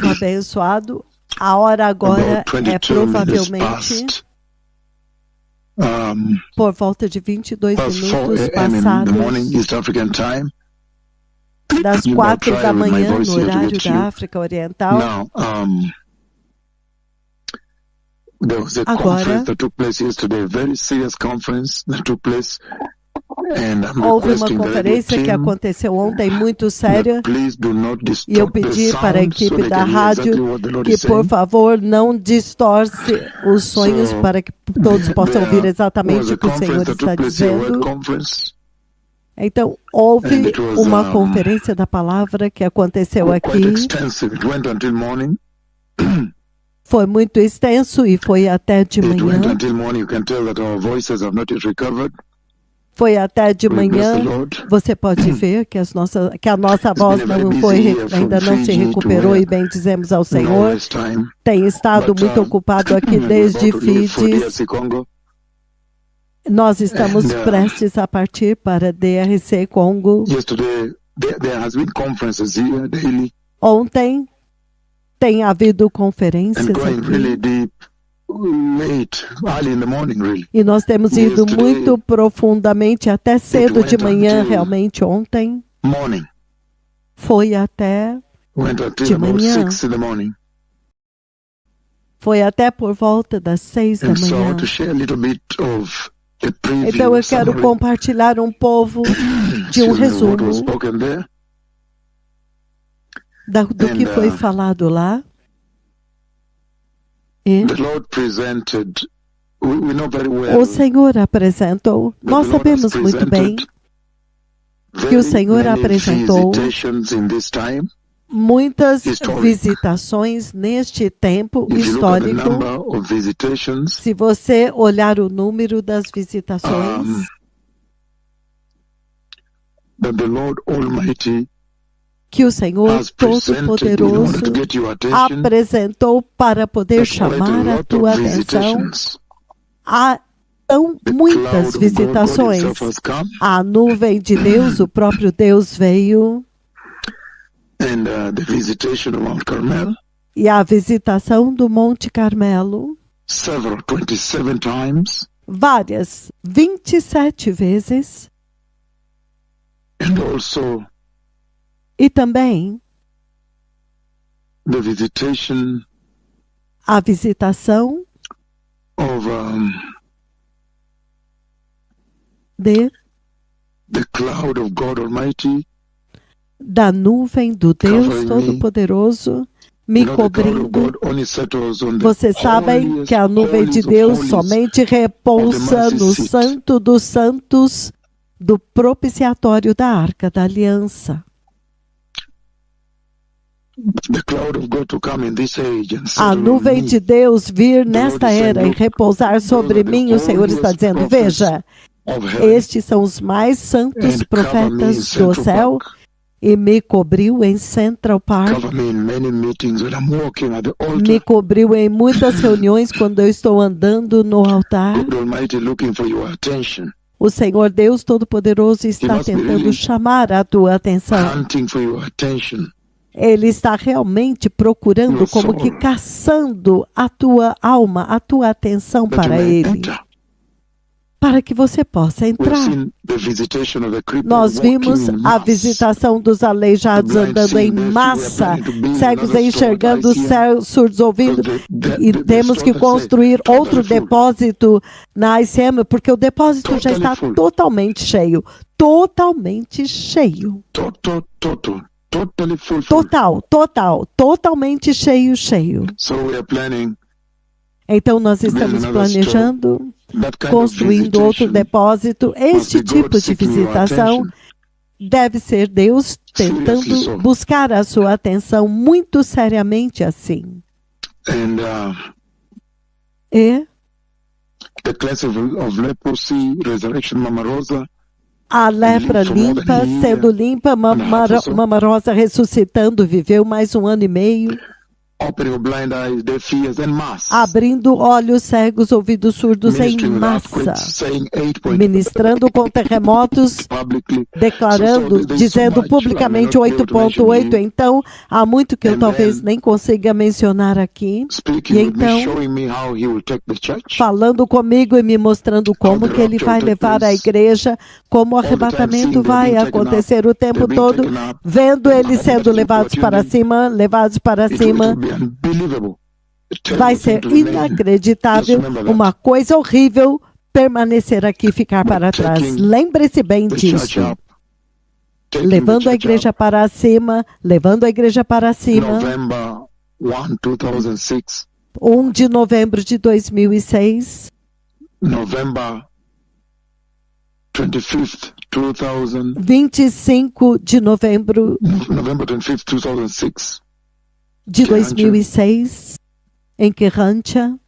povo abençoado. A hora agora é provavelmente por volta de 22 minutos passados das 4 da manhã no horário da África Oriental. Agora, houve uma conferência que aconteceu ontem muito séria e eu pedi para a equipe da rádio que, por favor, não distorce os sonhos para que todos possam ouvir exatamente o que o Senhor está dizendo. Então, houve uma conferência da palavra que aconteceu aqui. Foi muito extenso e foi até de manhã. Foi até de manhã. Você pode ver que a nossa voz ainda não se recuperou e bendizemos ao Senhor. Tem estado muito ocupado aqui desde Fidis. Nós estamos prestes a partir para DRC Congo. Ontem tem havido conferências aqui. E nós temos ido muito profundamente, até cedo de manhã, realmente ontem. Foi até de manhã. Foi até por volta das 6 da manhã. Então eu quero compartilhar um pouco de um resumo do que foi falado lá. E o Senhor apresentou, nós sabemos muito bem que o Senhor apresentou muitas visitações neste tempo histórico. Se você olhar o número das visitações, que o Senhor Todo-Poderoso apresentou para poder chamar a tua atenção. Há tão muitas visitações. A nuvem de Deus, o próprio Deus veio. E a visitação do Monte Carmelo. Várias, 27 vezes. E também a visitação da nuvem do Deus Todo-Poderoso me cobrindo. Vocês sabem que a nuvem de Deus somente repousa no Santo dos Santos do propiciatório da Arca da Aliança. A nuvem de Deus vir nesta era e repousar sobre mim, o Senhor está dizendo, veja, estes são os mais santos profetas do céu e me cobriu em Central Park, me cobriu em muitas reuniões quando eu estou andando no altar. O Senhor Deus Todo-Poderoso está tentando chamar a tua atenção. Ele está realmente procurando, como que caçando a tua alma, a tua atenção para Ele, para que você possa entrar. Nós vimos a visitação dos aleijados andando em massa, cegos enxergando, surdos ouvindo, e temos que construir outro depósito na ICM, porque o depósito já está totalmente cheio. Totalmente cheio. Totalmente cheio. Então nós estamos planejando, construindo outro depósito. Este tipo de visitação deve ser Deus tentando buscar a sua atenção muito seriamente assim. E a lepra limpa, sendo limpa, Mama Rosa ressuscitando, viveu mais 1 ano e meio. abrindo olhos cegos, ouvidos surdos em massa, ministrando com terremotos, declarando, dizendo publicamente 8.8. Então, há muito que eu talvez nem consiga mencionar aqui. E então, falando comigo e me mostrando como que ele vai levar a igreja, como o arrebatamento vai acontecer o tempo todo, vendo eles sendo levados para cima, vai ser inacreditável, uma coisa horrível permanecer aqui e ficar para trás. Lembre-se bem disso. Levando a igreja para cima, 1 de novembro de 2006. November 25 de novembro November 25th, 2006. De 2006, em Kerancha.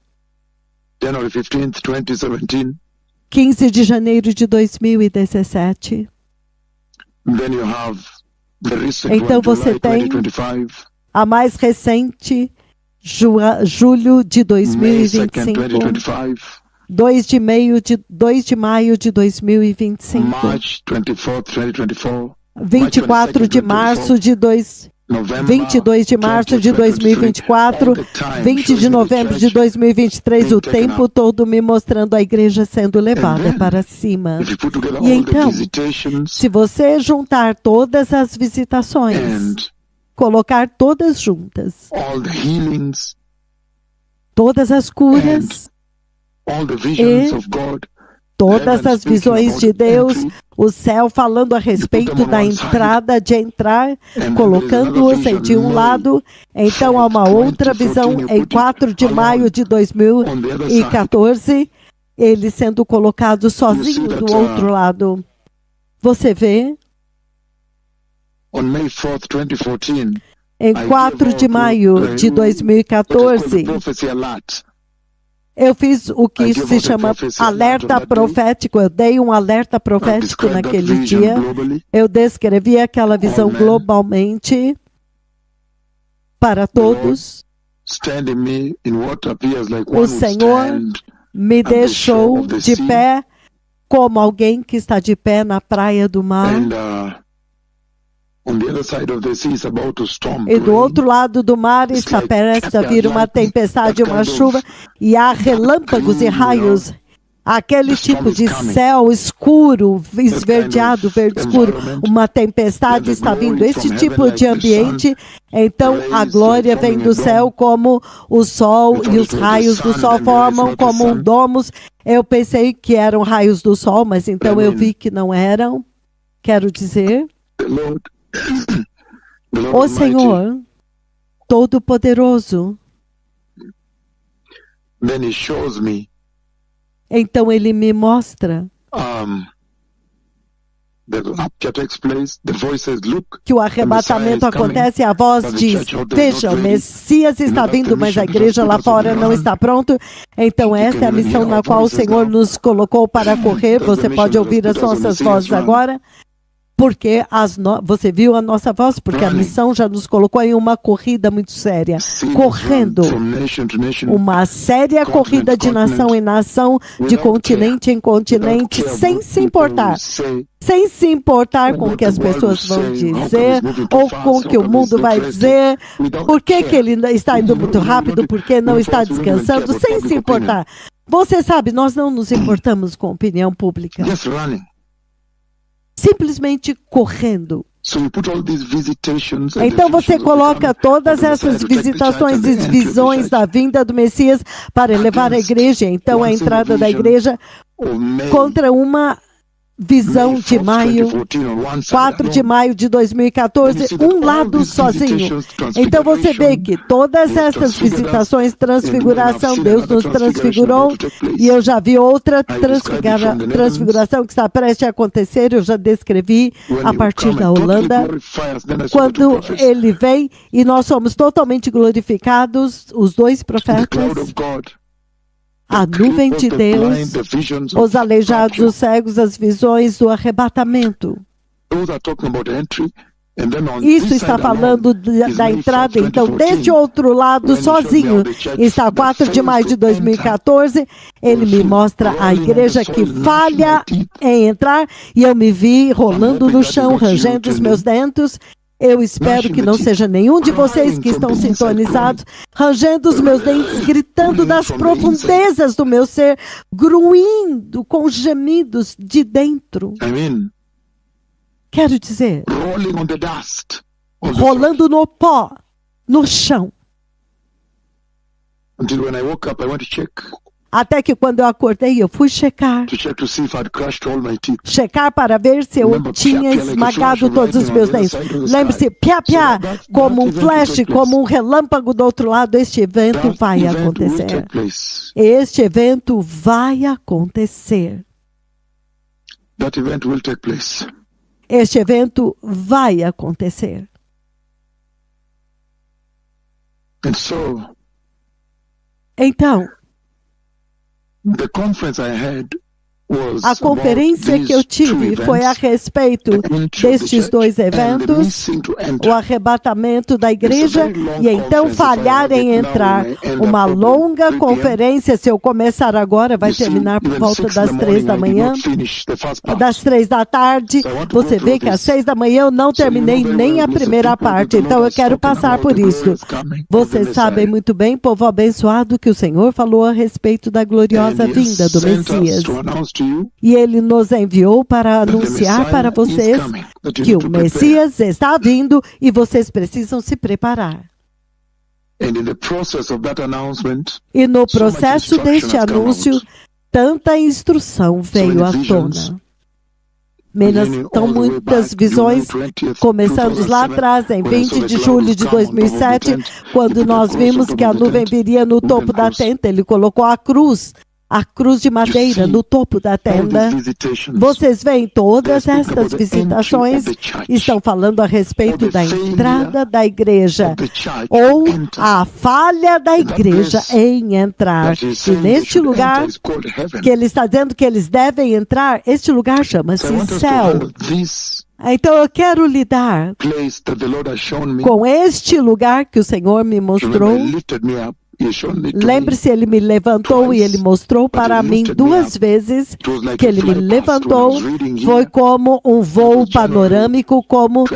January 15th, 2017. 15 de janeiro de 2017. Then you have the recent então você tem a mais recente, julho de 2025. 2 de maio de 2025. March 24th, 2024. 24 de março de 22 de março de 2024, 20 de novembro de 2023, o tempo todo me mostrando a igreja sendo levada para cima. E então, se você juntar todas as visitações, colocar todas juntas, todas as curas, e todas as visões de Deus, o céu falando a respeito da entrada, de entrar, colocando-os de um lado. Então há uma outra visão em 4 de maio de 2014, ele sendo colocado sozinho do outro lado. Você vê? Em 4 de maio de 2014, eu fiz o que se chama alerta profético. Eu dei um alerta profético naquele dia. Eu descrevi aquela visão globalmente para todos. O Senhor me deixou de pé como alguém que está de pé na praia do mar. E do outro lado do mar está prestes a vir uma tempestade, uma chuva, e há relâmpagos e raios. Aquele tipo de céu escuro, esverdeado, verde escuro. Uma tempestade está vindo, esse tipo de ambiente. Então a glória vem do céu como o sol, e os raios do sol formam como um domus. Eu pensei que eram raios do sol, mas então eu vi que não eram. Quero dizer, o Senhor Todo-Poderoso. Então ele me mostra que o arrebatamento acontece, a voz diz: veja, o Messias está vindo, mas a igreja lá fora não está pronto. Então esta é a missão na qual o Senhor nos colocou para correr. Você pode ouvir as nossas vozes agora. Porque você viu a nossa voz, porque a missão já nos colocou em uma corrida muito séria. Correndo. Uma séria corrida de nação em nação, de continente em continente, sem se importar. Sem se importar com o que as pessoas vão dizer, ou com o que o mundo vai dizer, por que ele está indo muito rápido, por que não está descansando, sem se importar. Você sabe, nós não nos importamos com a opinião pública. Simplesmente correndo. Então você coloca todas essas visitações e visões da vinda do Messias para elevar a igreja. Então a entrada da igreja contra uma visão de maio, 4 de maio de 2014, um lado sozinho. Então você vê que todas essas visitações, transfiguração, Deus nos transfigurou, e eu já vi outra transfiguração que está prestes a acontecer, eu já descrevi a partir da Holanda, quando ele vem e nós somos totalmente glorificados, os dois profetas, a nuvem de Deus, os aleijados, os cegos, as visões do arrebatamento. Isso está falando da entrada. Então, deste outro lado, sozinho, está 4 de maio de 2014, ele me mostra a igreja que falha em entrar, e eu me vi rolando no chão, rangendo os meus dentes. Eu espero que não seja nenhum de vocês que estão sintonizados, rangendo os meus dentes, gritando das profundezas do meu ser, gruindo com gemidos de dentro. Quero dizer, rolando no pó, no chão. Até que quando eu acordei, eu fui checar para ver se eu tinha esmagado todos os meus dentes. Lembre-se, piá, como um flash, como um relâmpago do outro lado, este evento vai acontecer. Este evento vai acontecer. Este evento vai acontecer. Então, a conferência que eu tive foi a respeito destes dois eventos, o arrebatamento da igreja e então falhar em entrar. Uma longa conferência, se eu começar agora, vai terminar por volta das 3 da manhã, das 3 da tarde. Você vê que às 6 da manhã eu não terminei nem a primeira parte, então eu quero passar por isso. Vocês sabem muito bem, povo abençoado, que o Senhor falou a respeito da gloriosa vinda do Messias. E Ele nos enviou para anunciar para vocês que o Messias está vindo e vocês precisam se preparar. E no processo deste anúncio, tanta instrução veio à tona. São muitas visões, começando lá atrás, em 20 de julho de 2007, quando nós vimos que a nuvem viria no topo da tenda. Ele colocou a cruz de madeira no topo da tenda. Vocês veem todas estas visitações estão falando a respeito da entrada da igreja ou a falha da igreja em entrar. E neste lugar que ele está dizendo que eles devem entrar, este lugar chama-se céu. Então eu quero lidar com este lugar que o Senhor me mostrou. Lembre-se, Ele me levantou e Ele mostrou para mim 2 vezes que Ele me levantou. Foi como um voo panorâmico, como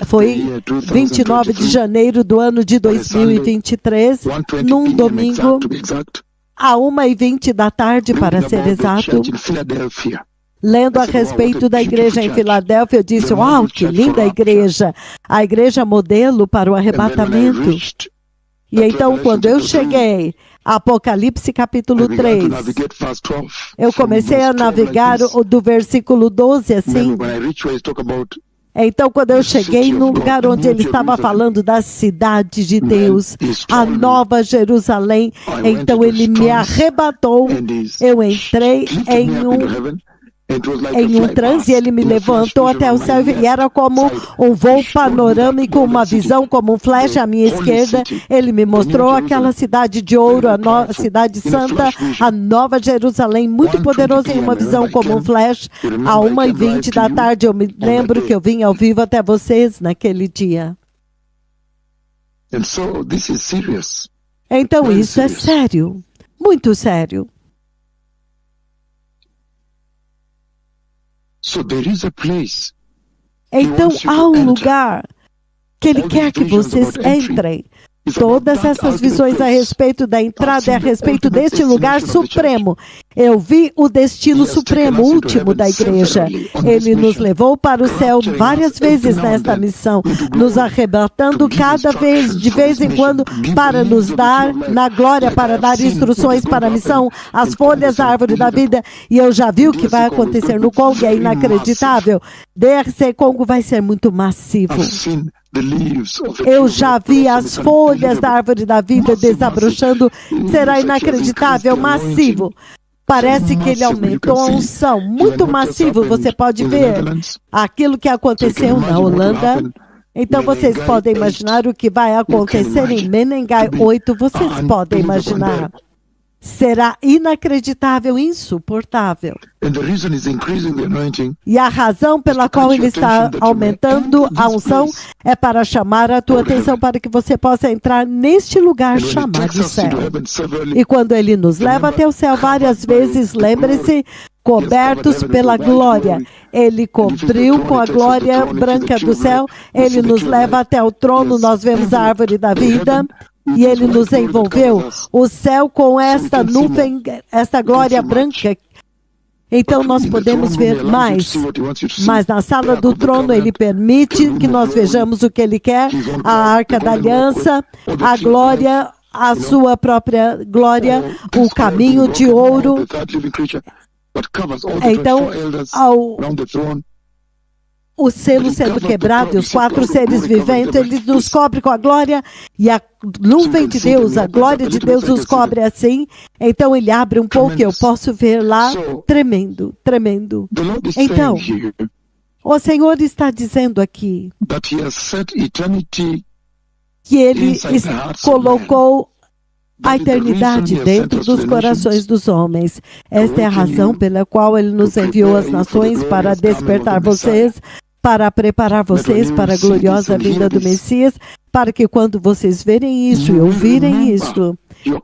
foi 29 de janeiro do ano de 2023, num domingo, à 1h20 da tarde, para ser exato. Lendo a respeito da igreja em Filadélfia, eu disse, uau, que linda igreja! A igreja modelo para o arrebatamento. E então, quando eu cheguei, Apocalipse capítulo 3, eu comecei a navegar do versículo 12 assim. Então, quando eu cheguei no lugar onde ele estava falando da cidade de Deus, a Nova Jerusalém, então ele me arrebatou, eu entrei em um transe, ele me levantou até o céu e era como um voo panorâmico, uma visão como um flash à minha esquerda. Ele me mostrou aquela cidade de ouro, a cidade santa, a Nova Jerusalém, muito poderosa em uma visão como um flash. À 1h20 da tarde, eu me lembro que eu vim ao vivo até vocês naquele dia. Então isso é sério, muito sério. Então há um lugar que Ele quer que vocês entrem. Todas essas visões a respeito da entrada é a respeito deste lugar supremo. Eu vi o destino supremo, último da igreja. Ele nos levou para o céu várias vezes nesta missão, nos arrebatando cada vez, de vez em quando, para nos dar na glória, para dar instruções para a missão, as folhas da árvore da vida. E eu já vi o que vai acontecer no Congo, é inacreditável. DRC Congo vai ser muito massivo. Eu já vi as folhas da árvore da vida desabrochando, será inacreditável, massivo. Parece que ele aumentou a unção, muito massivo, você pode ver aquilo que aconteceu na Holanda. Então vocês podem imaginar o que vai acontecer em Menengai 8, vocês podem imaginar. será inacreditável, insuportável. And the reason is increasing the anointing E a razão pela qual ele está aumentando a unção é para chamar a tua atenção para que você possa entrar neste lugar chamado céu. E quando ele nos leva até o céu várias vezes, lembre-se, cobertos pela glória. Ele cobriu com a glória branca do céu, ele nos leva até o trono, nós vemos a árvore da vida. E ele nos envolveu, o céu com esta nuvem, esta glória branca. Então nós podemos ver mais, mas na sala do trono ele permite que nós vejamos o que ele quer, a arca da aliança, a glória, a sua própria glória, o caminho de ouro. Então, o selo sendo quebrado e os 4 seres viventes, ele nos cobre com a glória e a nuvem de Deus, a glória de Deus nos cobre assim. Então ele abre um pouco e eu posso ver lá, tremendo, tremendo. Então, o Senhor está dizendo aqui que ele colocou a eternidade dentro dos corações dos homens. Esta é a razão pela qual ele nos enviou às nações para despertar vocês, para preparar vocês para a gloriosa vinda do Messias, para que quando vocês verem isso e ouvirem isso,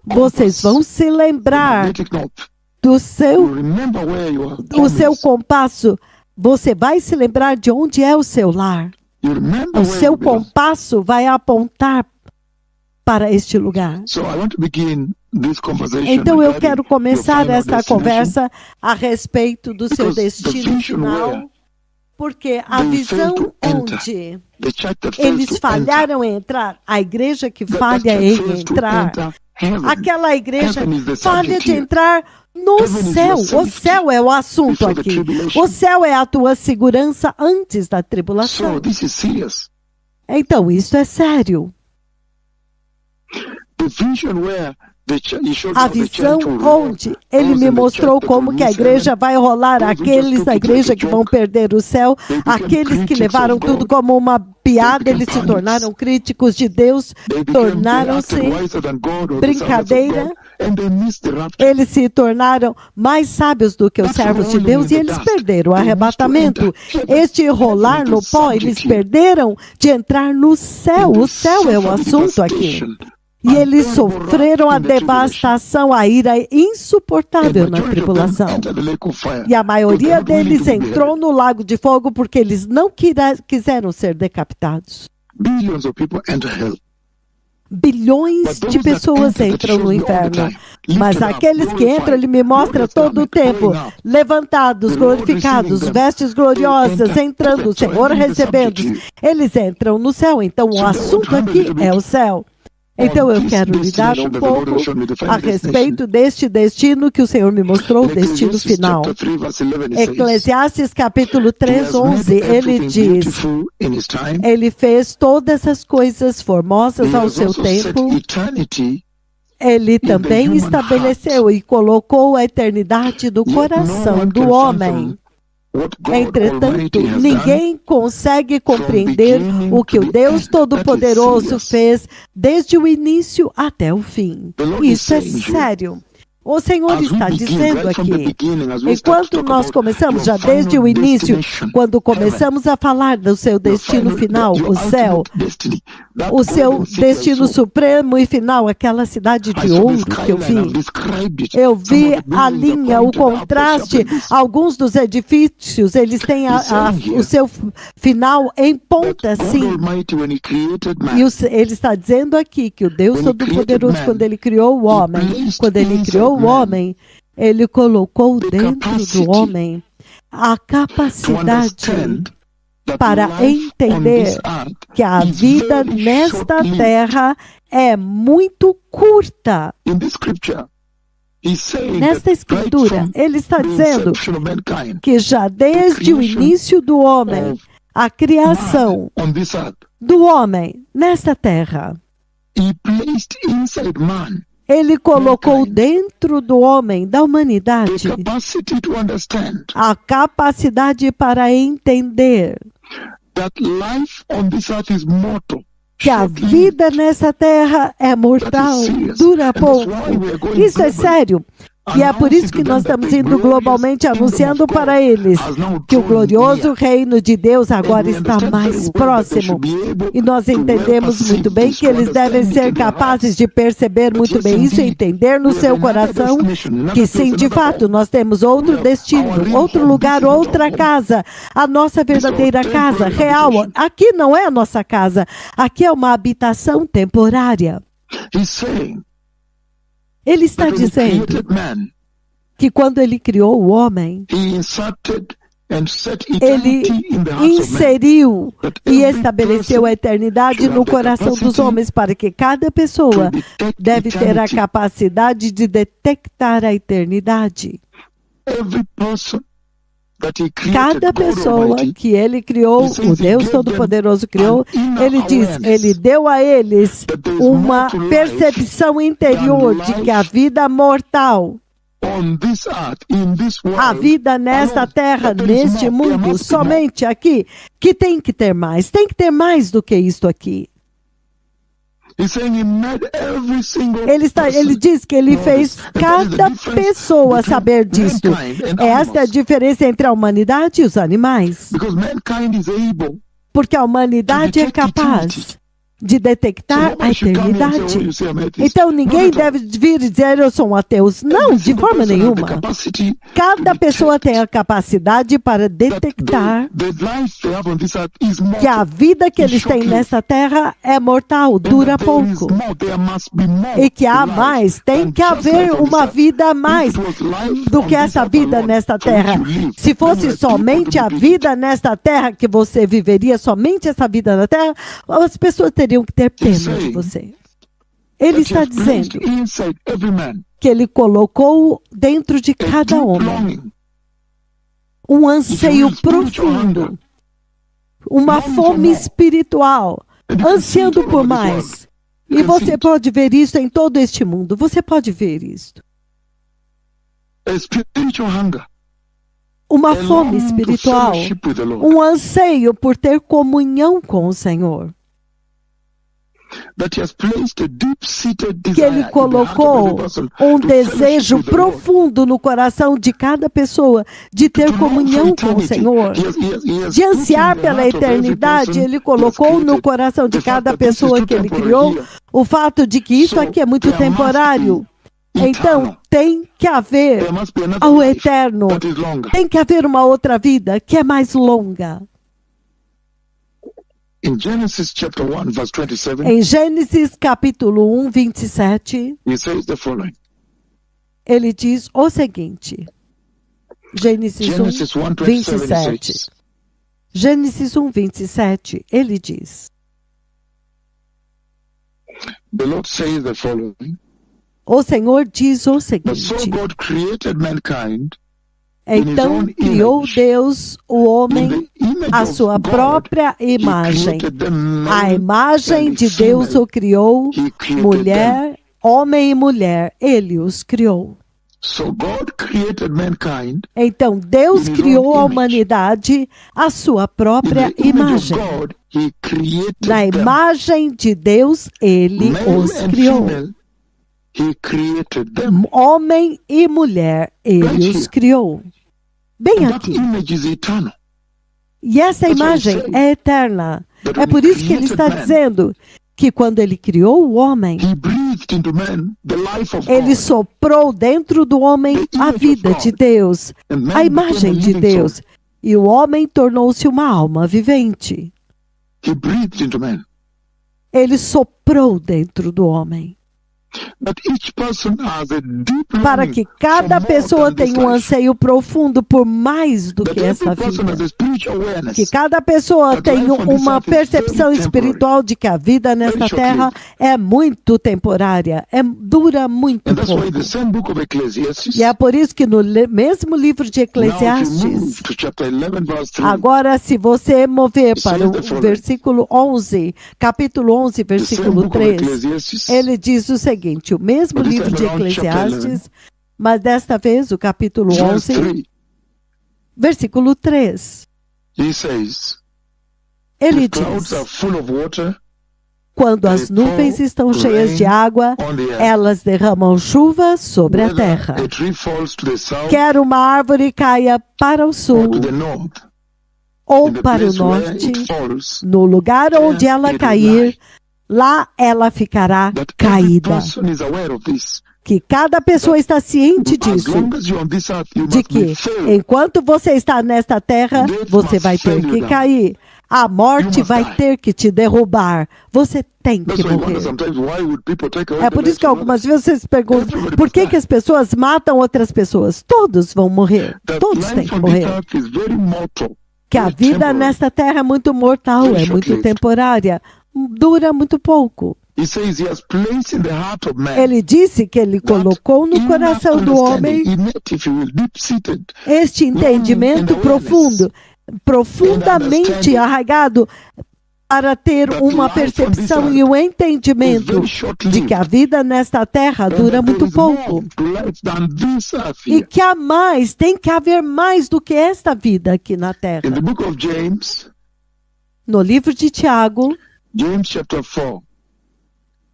vocês vão se lembrar do seu compasso. Você vai se lembrar de onde é o seu lar. O seu compasso vai apontar para este lugar. Então eu quero começar esta conversa a respeito do seu destino final, porque a visão onde eles falharam em entrar, a igreja que falha em entrar, aquela igreja falha de entrar no céu. O céu é o assunto aqui. O céu é a tua segurança antes da tribulação. Então isso é sério. A visão onde ele me mostrou como que a igreja vai rolar, aqueles da igreja que vão perder o céu, aqueles que levaram tudo como uma piada, eles se tornaram críticos de Deus, tornaram-se brincadeira, eles se tornaram mais sábios do que os servos de Deus e eles perderam o arrebatamento. Este rolar no pó, eles perderam de entrar no céu. O céu é o assunto aqui. E eles sofreram a devastação, a ira insuportável na tribulação. E a maioria deles entrou no lago de fogo porque eles não quiseram ser decapitados. Bilhões de pessoas entram no inferno, mas aqueles que entram, ele me mostra todo o tempo, levantados, glorificados, vestes gloriosas, entrando, o Senhor recebendo, eles entram no céu. Então o assunto aqui é o céu. Então eu quero lhe dar um pouco a respeito deste destino que o Senhor me mostrou, o destino final. Eclesiastes capítulo 3, 11, ele diz, ele fez todas as coisas formosas ao seu tempo, ele também estabeleceu e colocou a eternidade do coração do homem. Entretanto, ninguém consegue compreender o que o Deus Todo-Poderoso fez desde o início até o fim. Isso é sério. O Senhor está dizendo aqui, enquanto nós começamos, já desde o início, quando começamos a falar do seu destino final, o céu, o seu destino supremo e final, aquela cidade de ouro que eu vi a linha, o contraste, alguns dos edifícios, eles têm o seu final em ponta, sim. E ele está dizendo aqui que o Deus Todo-Poderoso, quando ele criou o homem, o homem, ele colocou dentro do homem a capacidade para entender que a vida nesta terra é muito curta. Nesta escritura, ele está dizendo que já desde o início do homem, a criação do homem nesta terra, ele colocou dentro do homem, da humanidade, a capacidade para entender que a vida nessa terra é mortal, dura pouco. Isso é sério. E é por isso que nós estamos indo globalmente anunciando para eles que o glorioso reino de Deus agora está mais próximo. E nós entendemos muito bem que eles devem ser capazes de perceber muito bem isso e entender no seu coração que sim, de fato, nós temos outro destino, outro lugar, outra casa. A nossa verdadeira casa, real. Aqui não é a nossa casa. Aqui é uma habitação temporária. Ele está dizendo que quando ele criou o homem, ele inseriu e estabeleceu a eternidade no coração dos homens para que cada pessoa deve ter a capacidade de detectar a eternidade. Cada pessoa que ele criou, o Deus Todo-Poderoso criou, ele diz, ele deu a eles uma percepção interior de que a vida mortal, a vida nesta terra, neste mundo, somente aqui, que tem que ter mais do que isto aqui. Ele diz que ele fez cada pessoa saber disto. Esta é a diferença entre a humanidade e os animais. Porque a humanidade é capaz de detectar a eternidade. Então ninguém deve vir dizer eu sou um ateu. Não, de forma nenhuma. Cada pessoa tem a capacidade para detectar que a vida que eles têm nessa terra é mortal, dura pouco. E que há mais, tem que haver uma vida a mais do que essa vida nesta terra. Se fosse somente a vida nesta terra que você viveria, somente essa vida na terra, as pessoas teriam que ter pena de você. Ele está dizendo que ele colocou dentro de cada homem um anseio profundo, uma fome espiritual, ansiando por mais. E você pode ver isso em todo este mundo. Você pode ver isso. Uma fome espiritual, um anseio por ter comunhão com o Senhor. Que ele colocou um desejo profundo no coração de cada pessoa de ter comunhão com o Senhor, de ansiar pela eternidade. Ele colocou no coração de cada pessoa que ele criou o fato de que isso aqui é muito temporário. Então tem que haver ao eterno, tem que haver uma outra vida que é mais longa. Em Gênesis chapter 1, verse 27, em Gênesis capítulo 1, 27, ele diz o seguinte, Gênesis 1, 27. Gênesis 1, 27, ele diz, the Lord says the following, o Senhor diz o seguinte, so God created mankind. Então criou Deus o homem à sua própria imagem. A imagem de Deus o criou, mulher, homem e mulher, ele os criou. Então Deus criou a humanidade à sua própria imagem. Na imagem de Deus, ele os criou. Homem e mulher, ele os criou. Bem aqui. E essa imagem é eterna. É por isso que ele está dizendo que quando ele criou o homem, ele soprou dentro do homem a vida de Deus, a imagem de Deus. E o homem tornou-se uma alma vivente. Ele soprou dentro do homem. Para que cada pessoa tenha um anseio profundo por mais do que essa vida. Que cada pessoa tenha uma percepção espiritual de que a vida nesta terra é muito temporária, dura muito pouco. E é por isso que no mesmo livro de Eclesiastes, agora se você mover para o versículo 11, capítulo 11, versículo 3, ele diz o seguinte, o mesmo livro de Eclesiastes, mas desta vez o capítulo 11, versículo 3. Ele diz, Quando as nuvens estão cheias de água, elas derramam chuva sobre a terra. Quer uma árvore caia para o sul ou para o norte, no lugar onde ela cair, lá ela ficará caída. Que cada pessoa está ciente disso, de que enquanto você está nesta terra, você vai ter que cair. A morte vai ter que te derrubar. Você tem que morrer. É por isso que algumas vezes vocês perguntam, por que as pessoas matam outras pessoas? Todos vão morrer. Todos têm que morrer. Que a vida nesta terra é muito mortal, é muito temporária, dura muito pouco. Ele disse que ele colocou no coração do homem este entendimento profundo, profundamente arraigado, para ter uma percepção e um entendimento de que a vida nesta terra dura muito pouco. E que há mais, tem que haver mais do que esta vida aqui na terra. No livro de Tiago,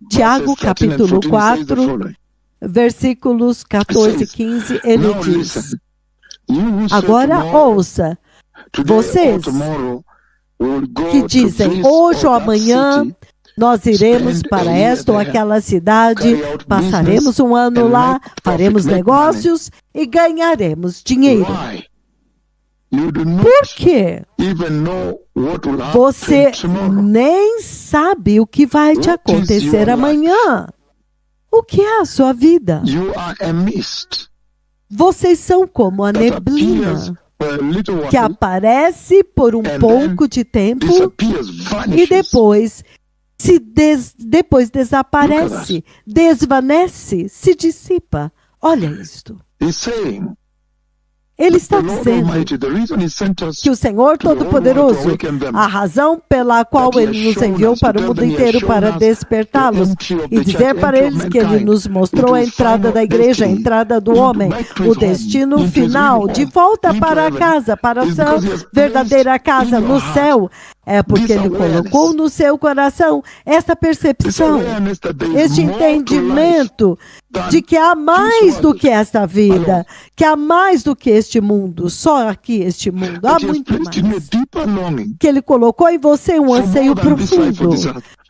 Tiago, capítulo 4, versículos 14 e 15, ele diz: agora ouça, vocês que dizem, hoje ou amanhã nós iremos para esta ou aquela cidade, passaremos um ano lá, faremos negócios e ganharemos dinheiro. Por quê? Você nem sabe o que vai te acontecer amanhã. O que é a sua vida? Vocês são como a neblina que aparece por um pouco de tempo e depois desaparece, desvanece, se dissipa. Olha isto. Ele está dizendo que o Senhor Todo-Poderoso, a razão pela qual Ele nos enviou para o mundo inteiro para despertá-los e dizer para eles que Ele nos mostrou a entrada da igreja, a entrada do homem, o destino final, de volta para a casa, para a sua verdadeira casa, no céu, é porque Ele colocou no seu coração esta percepção, este entendimento de que há mais do que esta vida, que há mais do que este mundo, só aqui este mundo, há muito mais. Que Ele colocou em você um anseio profundo,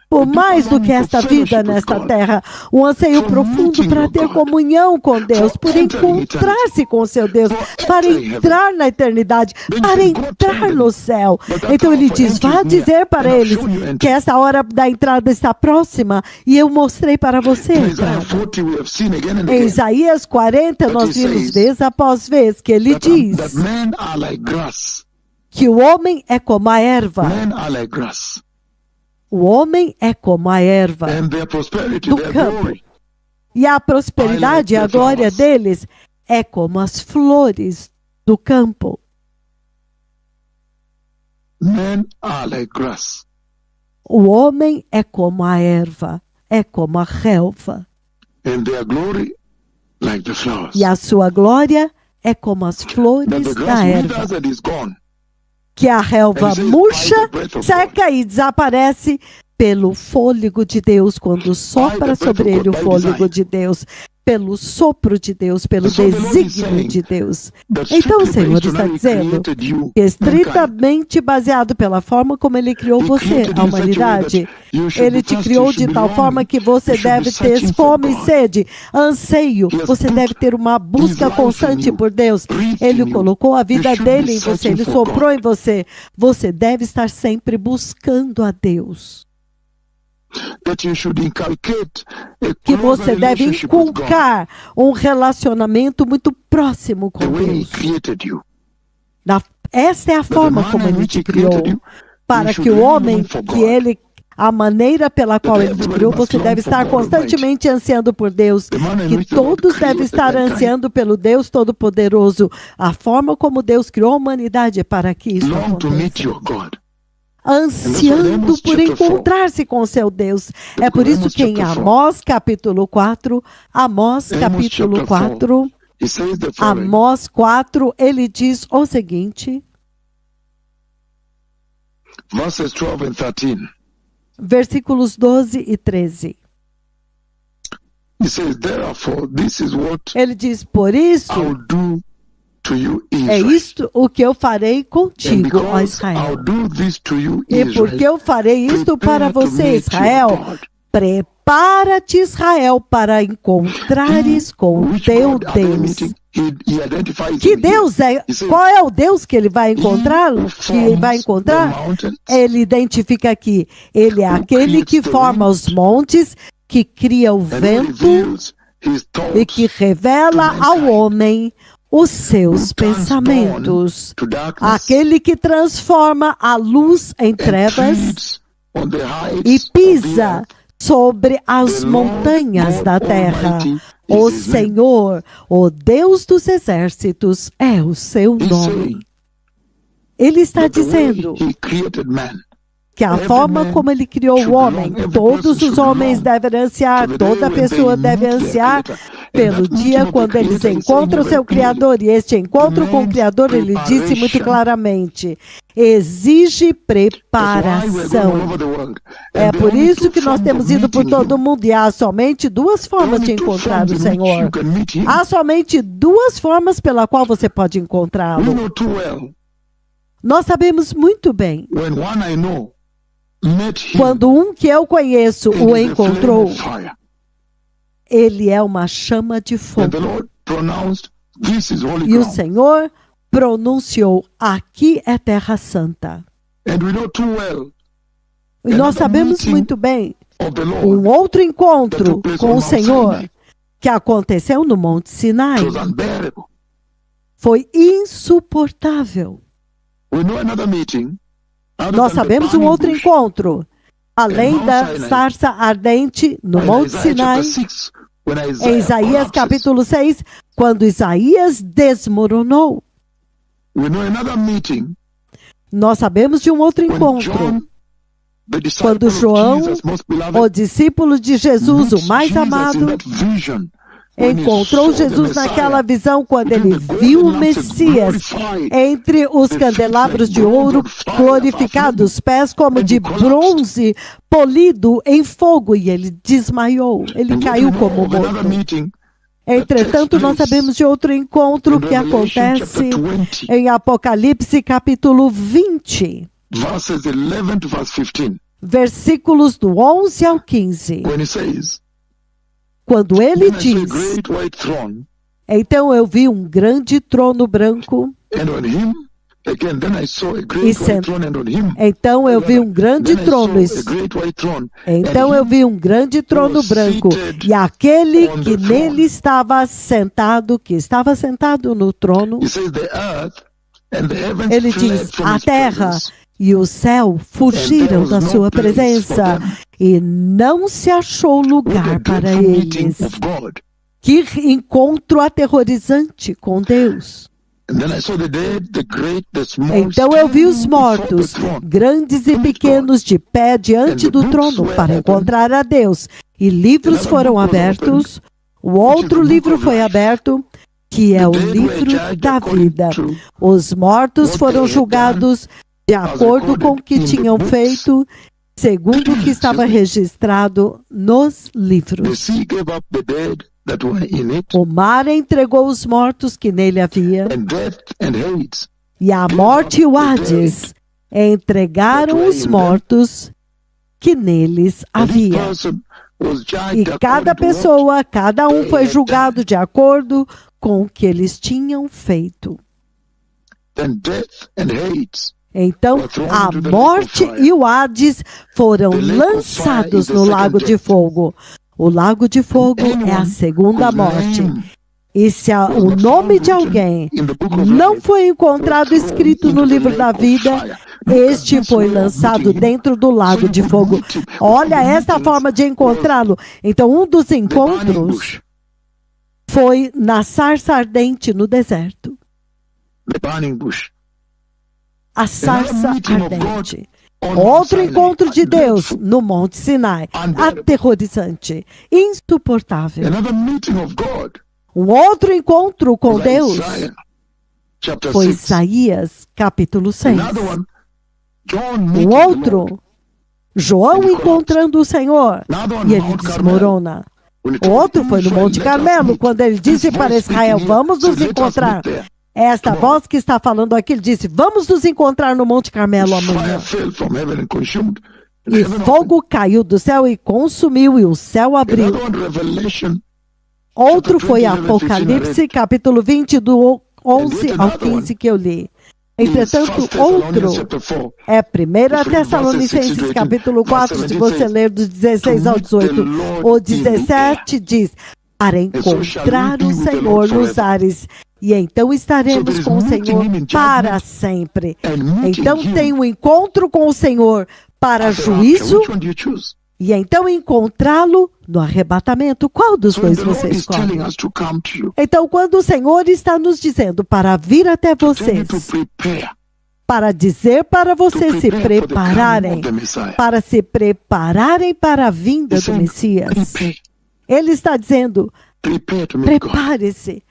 por mais do que esta vida nesta terra, um anseio profundo para ter comunhão com Deus, por encontrar-se com seu Deus, para entrar na eternidade, para entrar no céu. Então ele diz, vá dizer para eles que essa hora da entrada está próxima e eu mostrei para você a entrada. Em Isaías 40, nós vimos vez após vez que ele diz que o homem é como a erva. O homem é como a erva do campo. E a prosperidade e a glória deles é como as flores do campo. O homem é como a erva, é como a relva. E a sua glória é como as flores da erva. Que a relva murcha, seca e desaparece pelo fôlego de Deus, quando sopra sobre ele o fôlego de Deus, pelo sopro de Deus, pelo desígnio de Deus. Então o Senhor está dizendo que estritamente baseado pela forma como Ele criou você, a humanidade, Ele te criou de tal forma que você deve ter fome e sede, anseio, você deve ter uma busca constante por Deus. Ele colocou a vida dele em você, Ele soprou em você. Você deve estar sempre buscando a Deus. Que você deve inculcar um relacionamento muito próximo com Deus. Essa é a forma como Ele te criou. Para que o homem, a maneira pela qual Ele te criou, você deve estar constantemente ansiando por Deus. Que todos devem estar ansiando pelo Deus Todo-Poderoso. A forma como Deus criou a humanidade é para que isso aconteça. Ansiando por encontrar-se com o seu Deus. É por isso que em Amós capítulo 4, Amós 4, ele diz o seguinte, Versículos 12 e 13. He says, therefore, this is what Ele diz, por isso, I'll do to you, é Israel. isto o que eu farei And contigo, ó because Israel. I'll do this to you, E porque Israel, eu farei isto para prepare to você, meet Israel, your God. prepara-te, Israel, para encontrares com o Which teu God are they Deus. meeting? He identifies Que him here. Deus é? He says, Qual é o Deus que ele vai encontrá-lo? who Que vai forms encontrar? the mountains, Ele identifica aqui. Ele é who aquele que creates the forma wind, os montes, que cria o and who vento reveals his e thoughts que revela to ao mankind, homem os seus who transforms pensamentos. to darkness, Aquele que transforma a luz em and trevas treads on the e heights of the pisa earth. sobre as The Lord montanhas God da terra. Almighty O is his name. Senhor, o Deus dos exércitos, é o seu He's nome. saying Ele está that the way dizendo he created man, que a every forma man como ele criou o should homem, belong, every todos person os should homens belong devem ansiar, to the day toda when they pessoa deve meet their ansiar Creator. And pelo that meeting dia of the quando eles Creator, he said encontram here seu very clearly, Criador. E este encontro com o demands Criador, ele disse muito preparation. claramente, exige That's why we're going all preparação. over the world. É And there are por only isso two que nós forms temos of ido por meeting todo o him. mundo e há somente duas There are formas de only two encontrar forms o in which Senhor. you can meet him. Há somente duas formas pela qual você pode We encontrá-lo. know too well Nós sabemos muito bem, when one I know met him, quando um que eu conheço it o is a flame encontrou, of fire. ele é uma chama de And fogo. the Lord pronounced, this is holy E o ground. Senhor pronunciou, aqui é terra santa. And we know too well E nós sabemos muito bem, of the Lord um outro that encontro took place com on o Mount Senhor Sinai. que aconteceu no Monte Sinai It was unbearable. foi insuportável. We know another meeting. Other Nós than the sabemos um burning outro bush encontro, além Mount da Sinai. sarça ardente no in Monte Isaiah Sinai, chapter 6, when em Isaiah Isaías collapses. capítulo 6, quando Isaías desmoronou. We know another meeting Nós sabemos de um outro when encontro, John, the quando disciple of João, Jesus, most beloved, o discípulo de Jesus, o meets mais Jesus in amado, that vision. When he encontrou saw the Jesus Messiah naquela visão quando between ele the viu golden o lampstands Messias glorified, entre os candelabros de ouro glorificados, pés como de bronze polido em fogo, e ele desmaiou, ele and yet caiu we know como of another morto. meeting Entretanto, nós sabemos de outro encontro in que Revelation acontece chapter 20, em Apocalipse capítulo 20, verses 11 to verse 15, versículos do 11 ao 15, when he says, quando ele Then I saw a diz, great white throne, então eu vi um grande trono branco, and on him, again, then I saw a E great sen- white throne, and on him, então eu vi um grande then I trono, saw a great white throne, então eu vi um grande trono branco, e aquele que nele estava sentado no trono, he says the earth and the heavens ele fled diz, from a his terra presence, e o céu fugiram da sua presença, e não se achou What a lugar para dreadful meeting eles. of God. Que encontro aterrorizante com Deus. And then I saw the dead, the great, the small, Então eu vi os standing before the mortos, throne. grandes e pequenos, de pé diante do trono para encontrar a Deus. E livros foram abertos. O outro livro foi aberto, que é o livro da vida. Os mortos foram julgados de acordo com o que tinham feito, segundo o que estava registrado nos The livros. sea gave up the dead that were in it, O mar entregou os mortos que nele havia, and death and Hades. e a morte e o Hades entregaram os mortos que neles And each havia. person was E judged cada according to what pessoa, cada um foi julgado de acordo com o que eles tinham feito. then death and Hades. Então, a morte e o Hades foram lançados no lago de fogo. O lago de fogo é a segunda morte. E se o nome de alguém não foi encontrado escrito no livro da vida, este foi lançado dentro do lago de fogo. Olha essa forma de encontrá-lo. Então, um dos The burning encontros bush, foi na sarça ardente no deserto. the burning bush. A sarça ardente. On Outro Sinai, encontro de Deus dreadful. no Monte Sinai. Aterrorizante. Insuportável. Another meeting of God Um outro encontro com was Deus Isaiah, chapter foi 6. Isaías, capítulo 6. Another one, John Um meeting the Lord. outro, João encontrando o Senhor e ele desmorona. O outro foi no Monte Carmelo, quando ele disse para Israel, vamos nos encontrar. Esta voz que está falando aqui, ele disse, vamos nos encontrar no Monte Carmelo amanhã. E fogo caiu do céu e consumiu, e o céu abriu. Outro foi Apocalipse, capítulo 20, do 11 ao 15 que eu li. Entretanto, outro é 1 Tessalonicenses, capítulo 4, se você ler do 16 ao 18. O 17 diz, para encontrar o Senhor nos ares, e então estaremos com o Senhor para sempre. Então tem um encontro com o Senhor para juízo, e então encontrá-lo no arrebatamento. Qual dos dois você escolhe? Então, quando o Senhor está nos dizendo para vir até vocês, para dizer para vocês se prepararem, para se prepararem para a vinda do Messias, Ele está dizendo, prepare-se,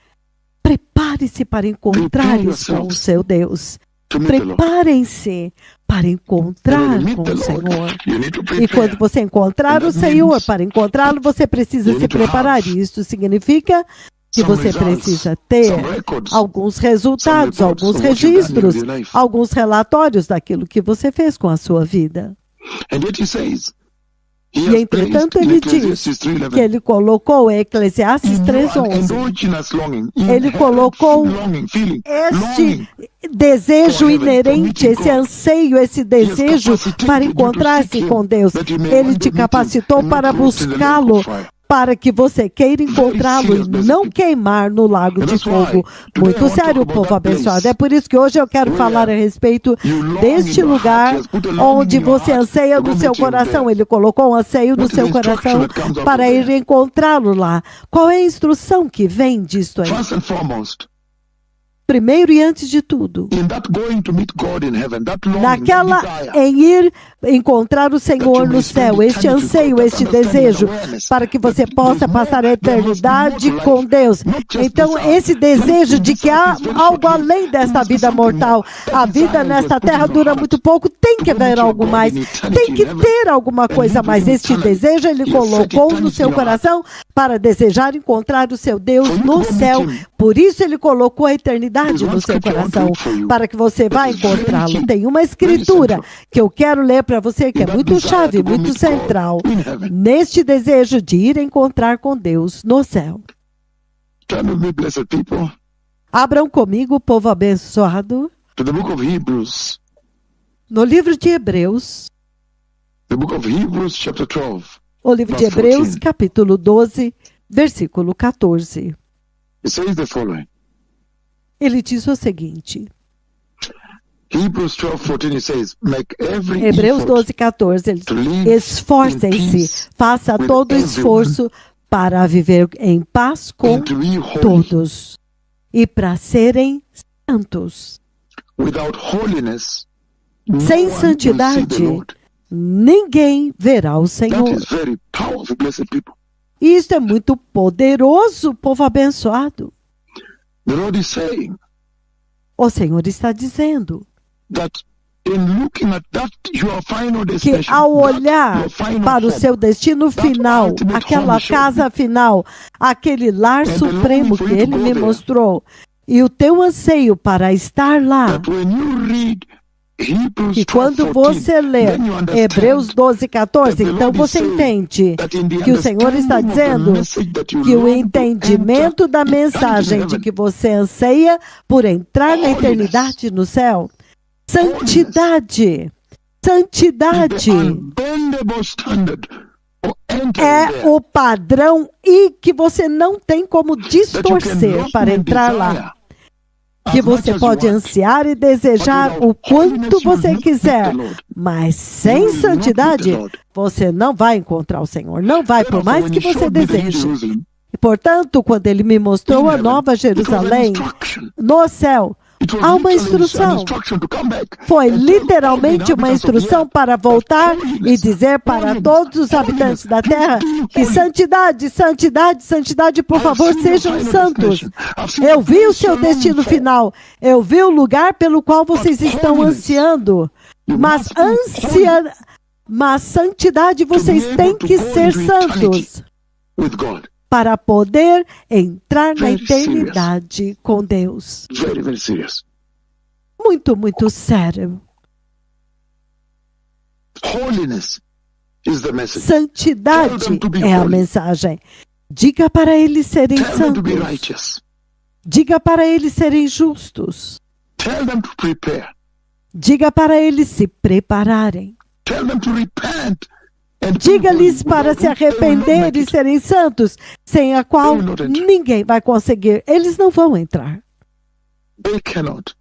prepare-se para encontrar-se com o seu Deus. Preparem-se para encontrar com o Senhor. E quando você encontrar o Senhor, para encontrá-lo, você precisa se preparar. E isso significa que você precisa ter alguns resultados, alguns registros, alguns relatórios daquilo que você fez com a sua vida. E, entretanto, ele diz que ele colocou em Eclesiastes 3:11. Ele colocou este desejo inerente, esse anseio, esse desejo para encontrar-se com Deus. Ele te capacitou para buscá-lo, para que você queira encontrá-lo e não queimar no lago de fogo. Muito sério, povo abençoado. É por isso que hoje eu quero falar a respeito deste lugar onde você anseia no seu coração. Ele colocou um anseio no seu coração para ir encontrá-lo lá. Qual é a instrução que vem disto aí? Primeiro e antes de tudo, em ir encontrar o Senhor no céu, este anseio, este desejo, para que você possa passar a eternidade com Deus. Então, esse desejo de que há algo além desta vida mortal, a vida nesta terra dura muito pouco, tem que haver algo mais, tem que ter alguma coisa a mais. Este desejo ele colocou no seu coração para desejar encontrar o seu Deus no céu. Por isso ele colocou a eternidade no seu coração, para que você vá encontrá-lo. Tem uma escritura que eu quero ler para você, que é muito chave, muito central, neste desejo de ir encontrar com Deus no céu. Abram comigo, povo abençoado, no livro de Hebreus, o livro de Hebreus, capítulo 12, versículo 14. Ele diz o seguinte, Hebreus 12, 14, ele diz, esforcem-se, faça todo esforço para viver em paz com todos e para serem santos. Sem santidade, ninguém verá o Senhor. Isto é muito poderoso, povo abençoado. O Senhor está dizendo que ao olhar para o seu destino final, aquela casa final, aquele lar supremo que Ele me mostrou, e o teu anseio para estar lá, que quando você lê Hebreus 12, 14, então você entende que o Senhor está dizendo que o entendimento da mensagem de que você anseia por entrar na eternidade no céu, santidade, santidade é o padrão e que você não tem como distorcer para entrar lá. Que você pode ansiar e desejar o quanto você quiser, mas sem santidade, você não vai encontrar o Senhor, não vai, por mais que você deseje. E, portanto, quando Ele me mostrou a Nova Jerusalém no céu, há uma instrução. Foi literalmente uma instrução para voltar e dizer para todos os habitantes da terra que santidade, santidade, santidade, por favor, sejam santos. Eu vi o seu destino final. Eu vi o lugar pelo qual vocês estão ansiando. Mas Mas santidade, vocês têm que ser santos with God. para poder entrar na Very eternidade com Deus. Very, very serious. Muito, muito sério. Holiness is the message. Santidade é a mensagem. Diga para eles serem Tell them to be santos. righteous. Diga para eles serem justos. Tell them to prepare. Diga para eles se prepararem. Tell them to repent. And Diga-lhes para se arrepender e serem santos, sem a qual ninguém vai conseguir. Eles não vão entrar. They cannot.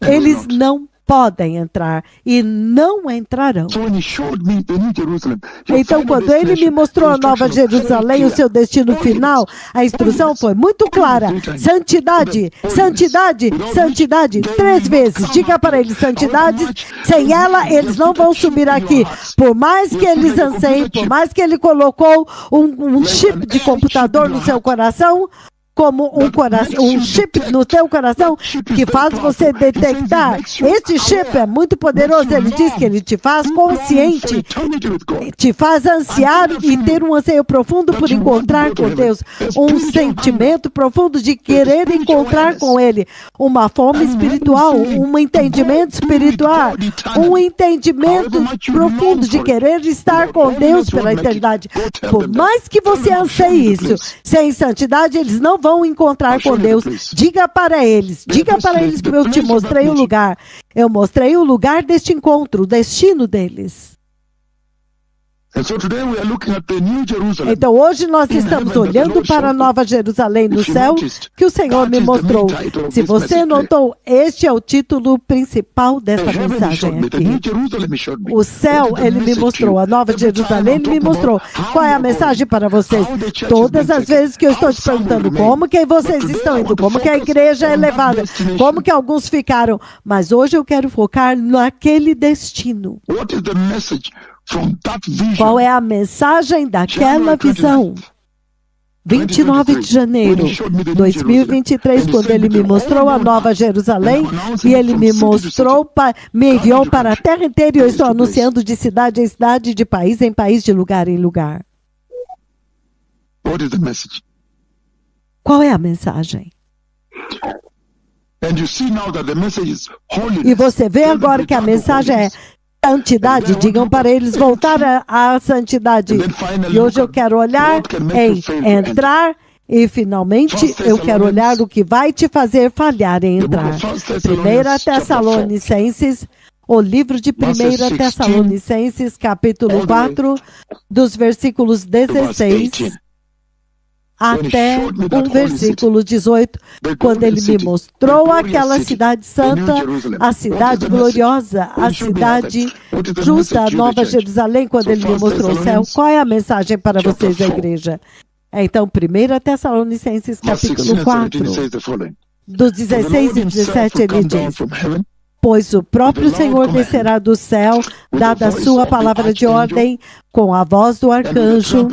They will Eles not. não podem entrar e não entrarão. So when he showed me the New Jerusalem, your Então, final quando ele me destination, mostrou a the Nova instruction was Jerusalém, very o seu clear. destino final, a instrução foi muito clara. Santidade, santidade, santidade, 3 vezes. Diga para eles, santidade, sem ela eles não vão subir aqui. Por mais que eles anseiem, por mais que ele colocou um chip de computador no seu coração, como um chip no teu coração que faz você detectar. Este chip é muito poderoso. Ele diz que ele te faz consciente, Eternity with God. te faz ansiar e ter um anseio profundo por encontrar com Deus, um sentimento profundo de querer encontrar com Ele, uma fome espiritual, um entendimento espiritual, um entendimento profundo de querer estar com Deus pela eternidade. Por mais que você anseie isso, sem santidade eles não vão encontrar com Deus. Diga para eles que eu te mostrei o lugar. Eu mostrei o lugar deste encontro, o destino deles. And so today we are looking at the New Jerusalem. Então hoje nós estamos olhando para a Nova Jerusalém no céu, que o Senhor me mostrou. Se você notou, este é o título principal dessa mensagem aqui. O céu, ele me mostrou. A Nova Jerusalém, ele me mostrou. Qual é a mensagem para vocês? Todas as vezes que eu estou te perguntando como que vocês estão indo, como que a igreja é levada, como que alguns ficaram. Mas hoje eu quero focar naquele destino. What is the message from that vision? Qual é a mensagem daquela visão? 29 de janeiro de 2023, quando ele me mostrou a Nova Jerusalém, e ele me mostrou, me enviou para a terra inteira, e eu estou anunciando de cidade em cidade, de país em país, de lugar em lugar. What is the message? Qual é a mensagem? And you see now that the message is holiness. E você vê agora que a mensagem é santidade. Digam para eles voltar à santidade. E hoje eu quero olhar em entrar e finalmente eu quero olhar o que vai te fazer falhar em entrar. 1 Tessalonicenses, o livro de 1 Tessalonicenses, capítulo 4, dos versículos 16 até o versículo 18, quando ele me mostrou aquela cidade santa, a cidade gloriosa, a cidade justa, a Nova Jerusalém, quando ele me mostrou o céu. Qual é a mensagem para vocês da igreja? Então, 1 Tessalonicenses, capítulo 4, dos 16 e 17, ele diz: pois o próprio Senhor descerá do céu, dada a sua palavra de ordem, com a voz do arcanjo,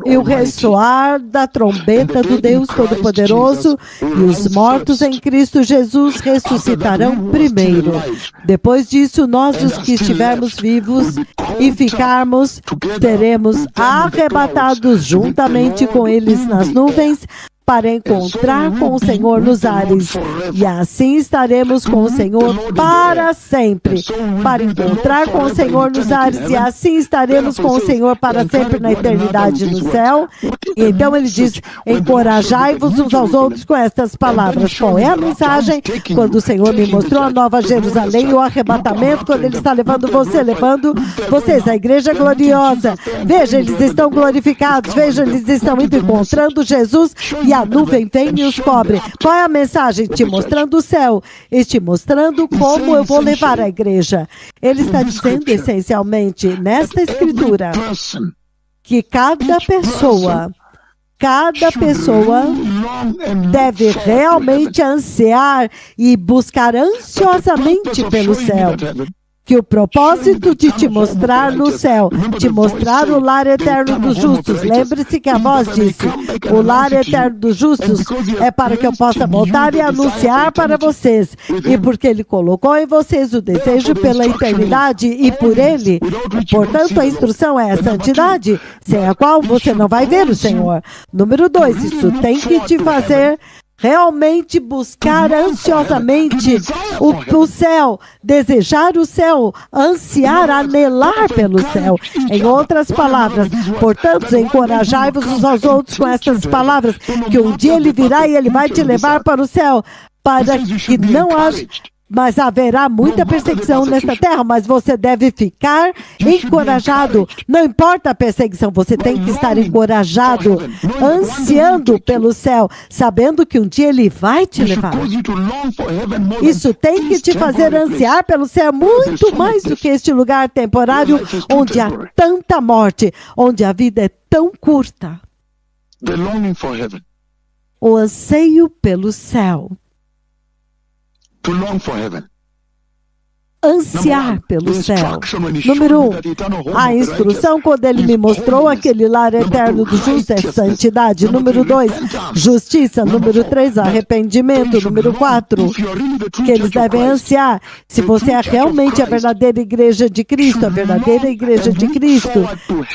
e o ressoar da trombeta do Deus Todo-Poderoso, e os mortos em Cristo Jesus ressuscitarão primeiro. Depois disso, nós, os que estivermos vivos e ficarmos, seremos arrebatados juntamente com eles nas nuvens, para encontrar com o Senhor nos ares, e assim estaremos com o Senhor para sempre. Para encontrar com o Senhor nos ares, e assim estaremos com o Senhor para sempre na eternidade no céu. E então ele diz: encorajai-vos uns aos outros com estas palavras. Qual é a mensagem? Quando o Senhor me mostrou a Nova Jerusalém e o arrebatamento, quando ele está levando vocês, a igreja gloriosa. Veja, eles estão glorificados, veja, eles estão indo encontrando Jesus, e a nuvem vem e os cobre. Qual é a mensagem? Te mostrando o céu e te mostrando como eu vou levar a igreja. Ele está dizendo essencialmente nesta escritura que cada pessoa deve realmente ansiar e buscar ansiosamente pelo céu. que o propósito de te mostrar no céu, te mostrar o lar eterno dos justos. Lembre-se que a voz disse, o lar eterno dos justos é para que eu possa voltar e anunciar para vocês. E porque Ele colocou em vocês o desejo pela eternidade e por Ele, portanto a instrução é a santidade, sem a qual você não vai ver o Senhor. Número 2, isso tem que te fazer realmente buscar ansiosamente o céu, desejar o céu, ansiar, anelar pelo céu. Em outras palavras, portanto, encorajai-vos uns aos outros com estas palavras, que um dia Ele virá e Ele vai te levar para o céu, para que não haja... Mas haverá muita perseguição nesta terra, mas você deve ficar encorajado. Não importa a perseguição, você tem que estar encorajado, ansiando pelo céu, sabendo que um dia Ele vai te levar. Isso tem que te fazer ansiar pelo céu muito mais do que este lugar temporário, onde há tanta morte, onde a vida é tão curta. O anseio pelo céu. To long for heaven. Ansiar pelo céu. Número 1, a instrução quando Ele me mostrou aquele lar eterno do justo é santidade. Número 2, justiça. Número 3, arrependimento. Número 4, que eles devem ansiar. Se você é realmente a verdadeira igreja de Cristo, a verdadeira igreja de Cristo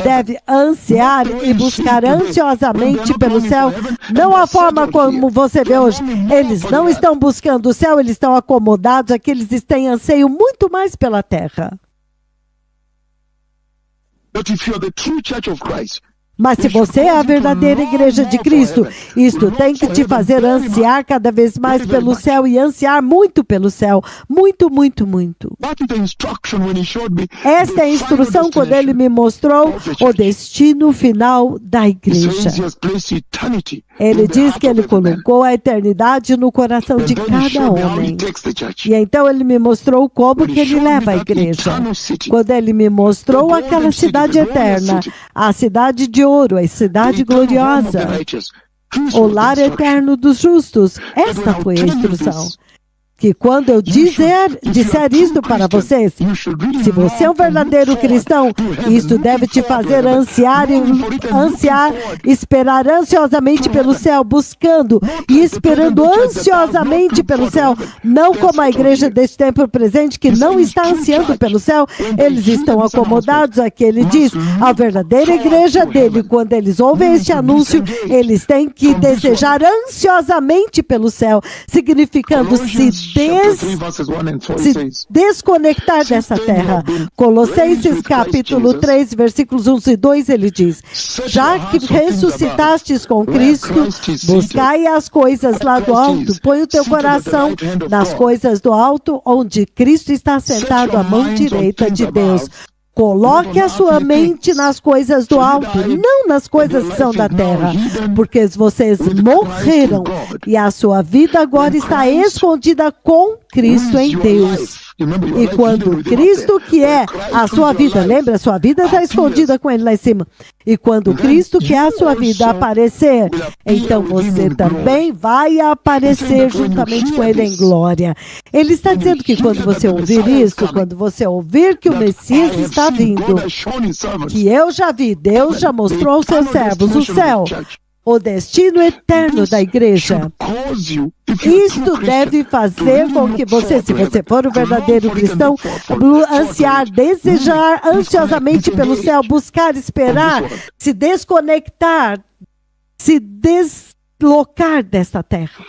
deve ansiar e buscar ansiosamente pelo céu. Não a forma como você vê hoje. Eles não estão buscando o céu, eles estão acomodados, aqui eles têm anseio muito mais pela terra. But if you are the true church of Christ, mas se você é a verdadeira igreja de Cristo, isto tem que te fazer ansiar cada vez mais pelo céu e ansiar muito pelo céu. Muito, muito, muito. Esta é a instrução quando Ele me mostrou o destino final da igreja. Ele diz que Ele colocou a eternidade no coração de cada homem. E então Ele me mostrou como que Ele leva a igreja. Quando Ele me mostrou aquela cidade eterna, a cidade de ouro, a cidade gloriosa, o lar eterno dos justos. Esta foi a instrução. Que quando eu disser isto para vocês, se você é um verdadeiro cristão, isto deve te fazer ansiar, esperar ansiosamente pelo céu, buscando e esperando ansiosamente pelo céu, não como a igreja deste tempo presente que não está ansiando pelo céu, eles estão acomodados. Aqui ele diz, a verdadeira igreja dele, quando eles ouvem este anúncio, eles têm que desejar ansiosamente pelo céu, significando se desconectar dessa terra. Colossenses capítulo 3, versículos 1 e 2, ele diz, já que ressuscitastes com Cristo, buscai as coisas lá do alto, põe o teu coração nas coisas do alto, onde Cristo está sentado à mão direita de Deus. Coloque a sua mente nas coisas do alto, não nas coisas que são da terra, porque vocês morreram e a sua vida agora está escondida com Cristo em Deus. E quando Cristo, que é a sua vida, lembra, a sua vida está escondida com Ele lá em cima. E quando Cristo, que é a sua vida, aparecer, então você também vai aparecer juntamente com Ele em glória. Ele está dizendo que quando você ouvir isso, quando você ouvir que o Messias está vindo, que eu já vi, Deus já mostrou aos seus servos, o céu, o destino eterno da igreja. Isto deve fazer com que você, se você for um verdadeiro cristão, ansiar, desejar ansiosamente pelo céu, buscar, esperar, se desconectar, se deslocar desta terra.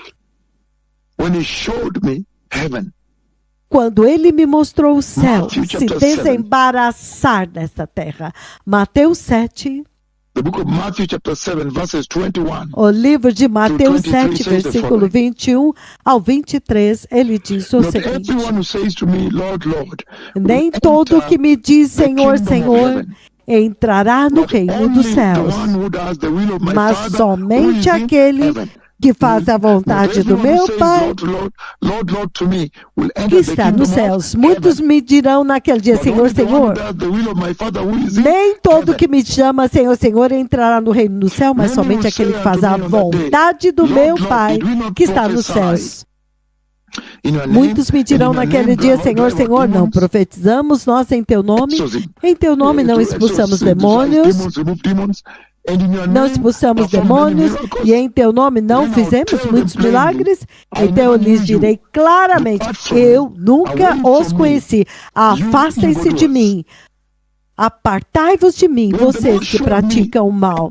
Quando Ele me mostrou o céu, se desembaraçar desta terra. Mateus 7. The book of Matthew, chapter 7, verses 21. O livro de Mateus 7, versículo 21 ao 23, ele diz o seguinte: nem todo que me diz Senhor, Senhor, entrará no reino dos céus, mas somente aquele que faz a vontade do meu Pai, que está nos céus. Muitos me dirão naquele dia, Senhor, Senhor. Nem todo que me chama Senhor, Senhor entrará no reino do céu, mas somente aquele que faz a vontade do meu Pai, que está nos céus. Muitos me dirão naquele dia, Senhor, Senhor, não profetizamos nós em teu nome? Em teu nome não expulsamos demônios? Não expulsamos demônios e em teu nome não fizemos muitos milagres? Então eu lhes direi claramente, eu nunca os conheci. Afastem-se de mim. Apartai-vos de mim, vocês que praticam o mal.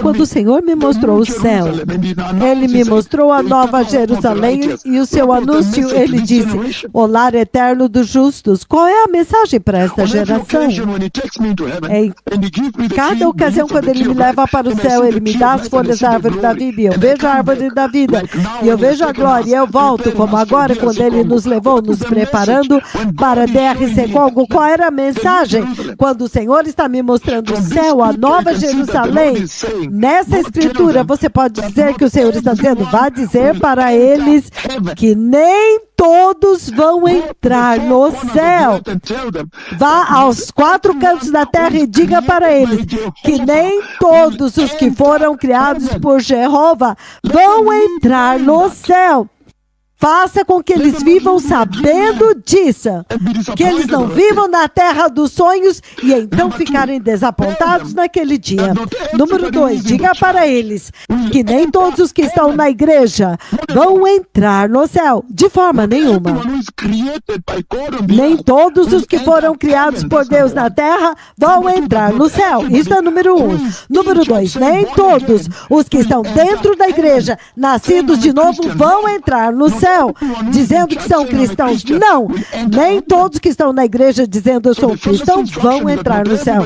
Quando o Senhor me mostrou o céu, Ele me mostrou a nova Jerusalém e o seu anúncio, Ele disse, o lar eterno dos justos. Qual é a mensagem para esta geração? Em cada ocasião, quando Ele me leva para o céu, Ele me dá as folhas da árvore da vida, e eu vejo a árvore da vida, e eu vejo a glória, e eu volto, como agora, quando Ele nos levou, nos preparando para DRC Congo. Qual era a mensagem? Quando o Senhor está me mostrando o céu, a nova Jerusalém, nessa escritura, você pode dizer que o Senhor está dizendo, vá dizer para eles que nem todos vão entrar no céu. Vá aos 4 cantos da terra e diga para eles que nem todos os que foram criados por Jeová vão entrar no céu. Faça com que eles vivam sabendo disso, que eles não vivam na terra dos sonhos e então ficarem desapontados naquele dia. Número 2, diga para eles que nem todos os que estão na igreja vão entrar no céu, de forma nenhuma. Nem todos os que foram criados por Deus na terra vão entrar no céu. Isso é número 1. Número 2, nem todos os que estão dentro da igreja, nascidos de novo, vão entrar no céu, dizendo que são cristãos. Não, nem todos que estão na igreja dizendo eu sou cristão vão entrar no céu.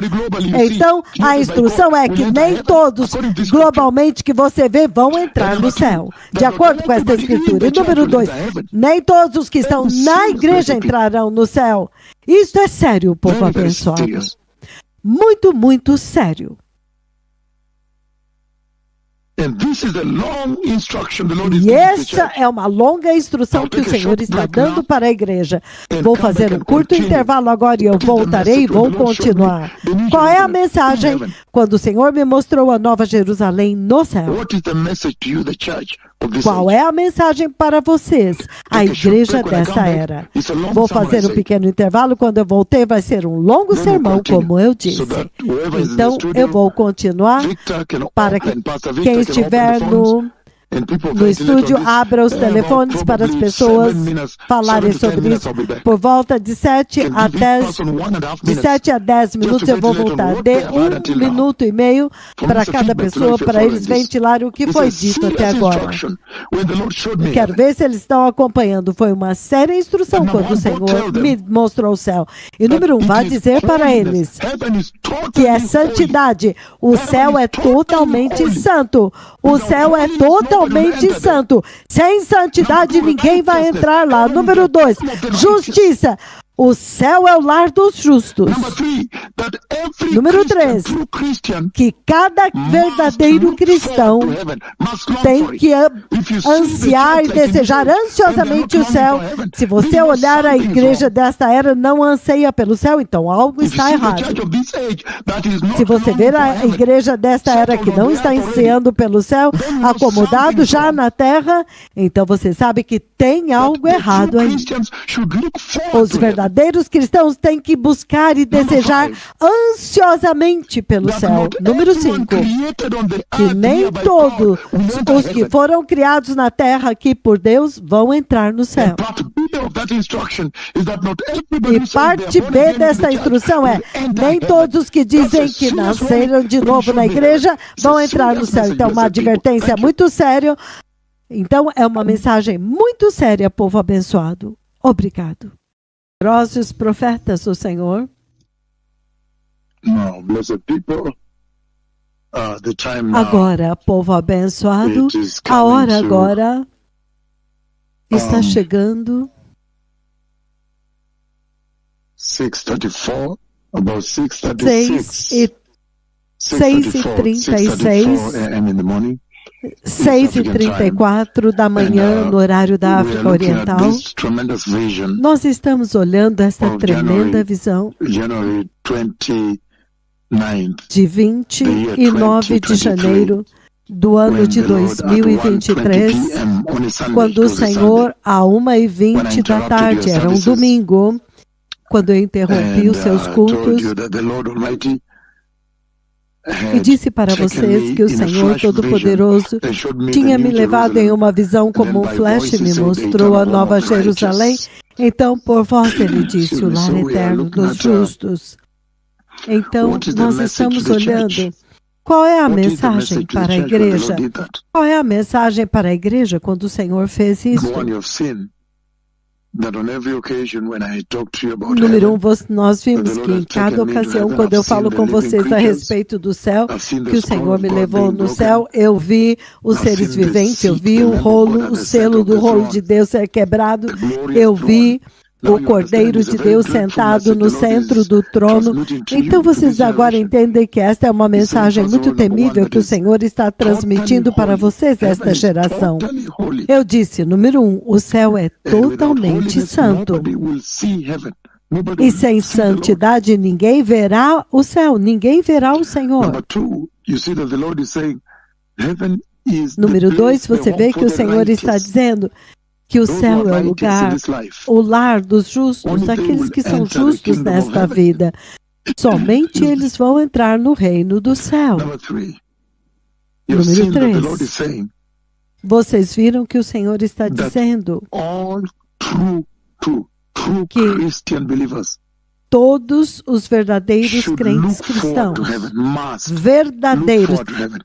Então, a instrução é que nem todos, globalmente, que você vê, vão entrar no céu, de acordo com esta escritura. E número 2, nem todos os que estão na igreja entrarão no céu. Isto é sério, povo abençoado. Muito, muito sério. E essa é uma longa instrução que o Senhor está dando para a igreja. Vou fazer um curto intervalo agora e eu voltarei e vou continuar. Qual é a mensagem quando o Senhor me mostrou a nova Jerusalém no céu? Qual é a mensagem para vocês, a igreja dessa era? Vou fazer um pequeno intervalo. Quando eu voltei, vai ser um longo sermão, como eu disse. Então, eu vou continuar para que quem estiver no estúdio, abra os telefones para as pessoas falarem sobre isso. Por volta de 7 a 10 minutos eu vou voltar. Dê 1 minuto e meio para cada pessoa, para eles ventilarem o que foi dito até agora. Quero ver se eles estão acompanhando. Foi uma séria instrução quando o Senhor me mostrou o céu. E número 1, vai dizer para eles que é santidade. O céu é totalmente santo. O céu é totalmente santo. Sem santidade ninguém vai entrar lá. Número 2, justiça. O céu é o lar dos justos. Número 3, que cada verdadeiro cristão tem que ansiar e desejar ansiosamente o céu. Se você olhar a igreja desta era, não anseia pelo céu, então algo está errado. Se você ver a igreja desta era que não está ansiando pelo céu, acomodado já na terra, então você sabe que tem algo errado aí. Os verdadeiros cristãos têm que buscar e desejar ansiosamente pelo céu. Número 5, que nem todos os que foram criados na terra aqui por Deus vão entrar no céu. E parte B desta instrução é, nem todos os que dizem que nasceram de novo na igreja vão entrar no céu. Então, uma advertência muito séria. Então, é uma mensagem muito séria, povo abençoado. Obrigado. Poderosos profetas do Senhor. Agora, povo abençoado, a hora agora está chegando. 6:34, about 6:36. 6h34 da manhã, no horário da África Oriental. Nós estamos olhando esta tremenda visão de 29 de janeiro do ano de 2023, quando o Senhor, à 1h20 da tarde, era um domingo, quando eu interrompi os seus cultos, e disse para vocês que o Senhor Todo-Poderoso tinha me levado em uma visão como um flash, me mostrou a Nova Jerusalém. Então, por voz, ele disse, o lar eterno dos justos. Então, nós estamos olhando. Qual é a mensagem para a igreja? Qual é a mensagem para a igreja quando o Senhor fez isso? Número 1, nós vimos que em cada ocasião, quando eu falo com vocês a respeito do céu, que o Senhor me levou no céu, eu vi os seres viventes, eu vi o selo do rolo de Deus ser quebrado, eu vi o Cordeiro de Deus sentado no centro do trono. Então vocês agora entendem que esta é uma mensagem muito temível que o Senhor está transmitindo para vocês, esta geração. Eu disse, número 1, o céu é totalmente santo. E sem santidade ninguém verá o céu, ninguém verá o Senhor. Número 2, você vê que o Senhor está dizendo que o céu é o lugar, o lar dos justos, aqueles que são justos nesta vida. Somente eles vão entrar no reino do céu. Número 3. Vocês viram que o Senhor está dizendo que todos os verdadeiros crentes cristãos, verdadeiros,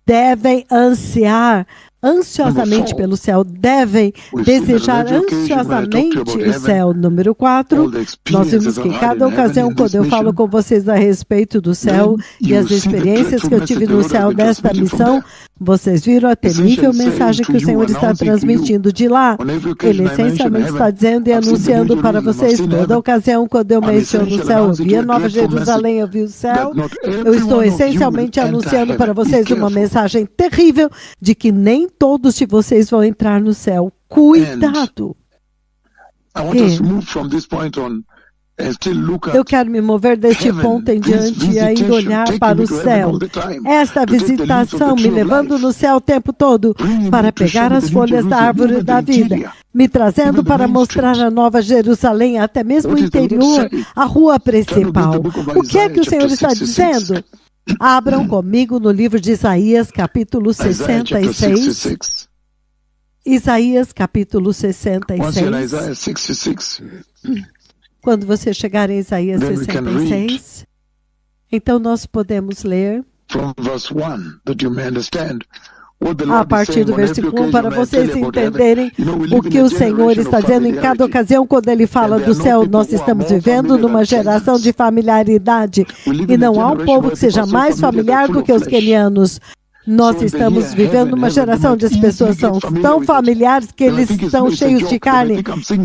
devem ansiar ansiosamente pelo céu, devem desejar ansiosamente o céu. Número 4, nós vimos que em cada ocasião, quando eu falo com vocês a respeito do céu e as experiências que eu tive no céu desta missão, vocês viram a temível mensagem que o Senhor está transmitindo de lá. Ele essencialmente está dizendo e anunciando para vocês, toda ocasião, quando eu menciono o céu, eu vi a Nova Jerusalém, eu vi o céu, eu estou essencialmente anunciando para vocês uma mensagem terrível de que nem todos de vocês vão entrar no céu. Cuidado! Eu quero me mover deste ponto em diante e ainda olhar para o céu. Esta visitação me levando no céu o tempo todo para pegar as folhas da árvore da vida, me trazendo para mostrar a Nova Jerusalém, até mesmo o interior, a rua principal. O que é que o Senhor está dizendo? Abram comigo no livro de Isaías, capítulo 66. Isaías, capítulo 66. Quando você chegar em Isaías 66, então nós podemos ler a partir do versículo 1, para vocês entenderem o que o Senhor está dizendo em cada ocasião quando Ele fala do céu. Nós estamos vivendo numa geração de familiaridade e não há um povo que seja mais familiar do que os quenianos. Nós estamos vivendo uma geração onde as pessoas são tão familiares que eles estão cheios de carne.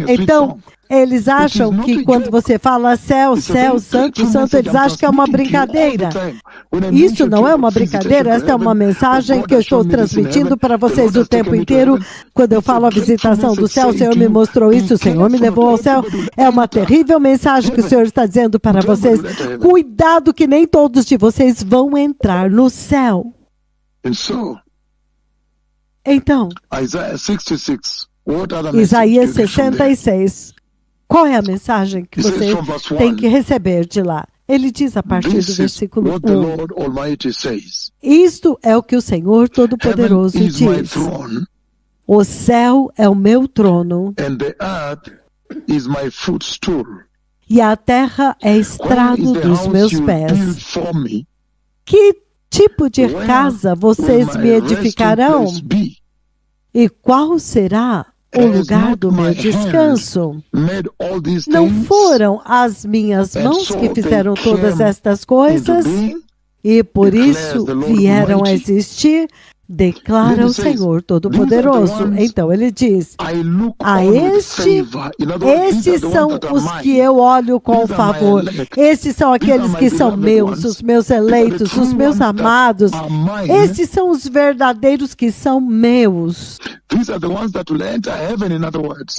Então, eles acham que quando você fala céu, céu, santo, santo, eles acham que é uma brincadeira. Isso não é uma brincadeira, esta é uma mensagem que eu estou transmitindo para vocês o tempo inteiro. Quando eu falo a visitação do céu, o Senhor me mostrou isso, o Senhor me levou ao céu. É uma terrível mensagem que o Senhor está dizendo para vocês. Cuidado que nem todos de vocês vão entrar no céu. Então, Isaías 66, qual é a mensagem que você tem que receber de lá? Ele diz a partir do versículo 1. Isto é o que o Senhor Todo-Poderoso diz. O céu é o meu trono e a terra é estrado dos meus pés. Que tipo de casa vocês me edificarão? E qual será o lugar do meu descanso? Não foram as minhas mãos que fizeram todas estas coisas? E por isso vieram a existir, declara o Senhor Todo-Poderoso. Então ele diz, estes são os que eu olho com favor. Estes são aqueles que são meus, os meus eleitos, os meus amados. Estes são os verdadeiros que são meus.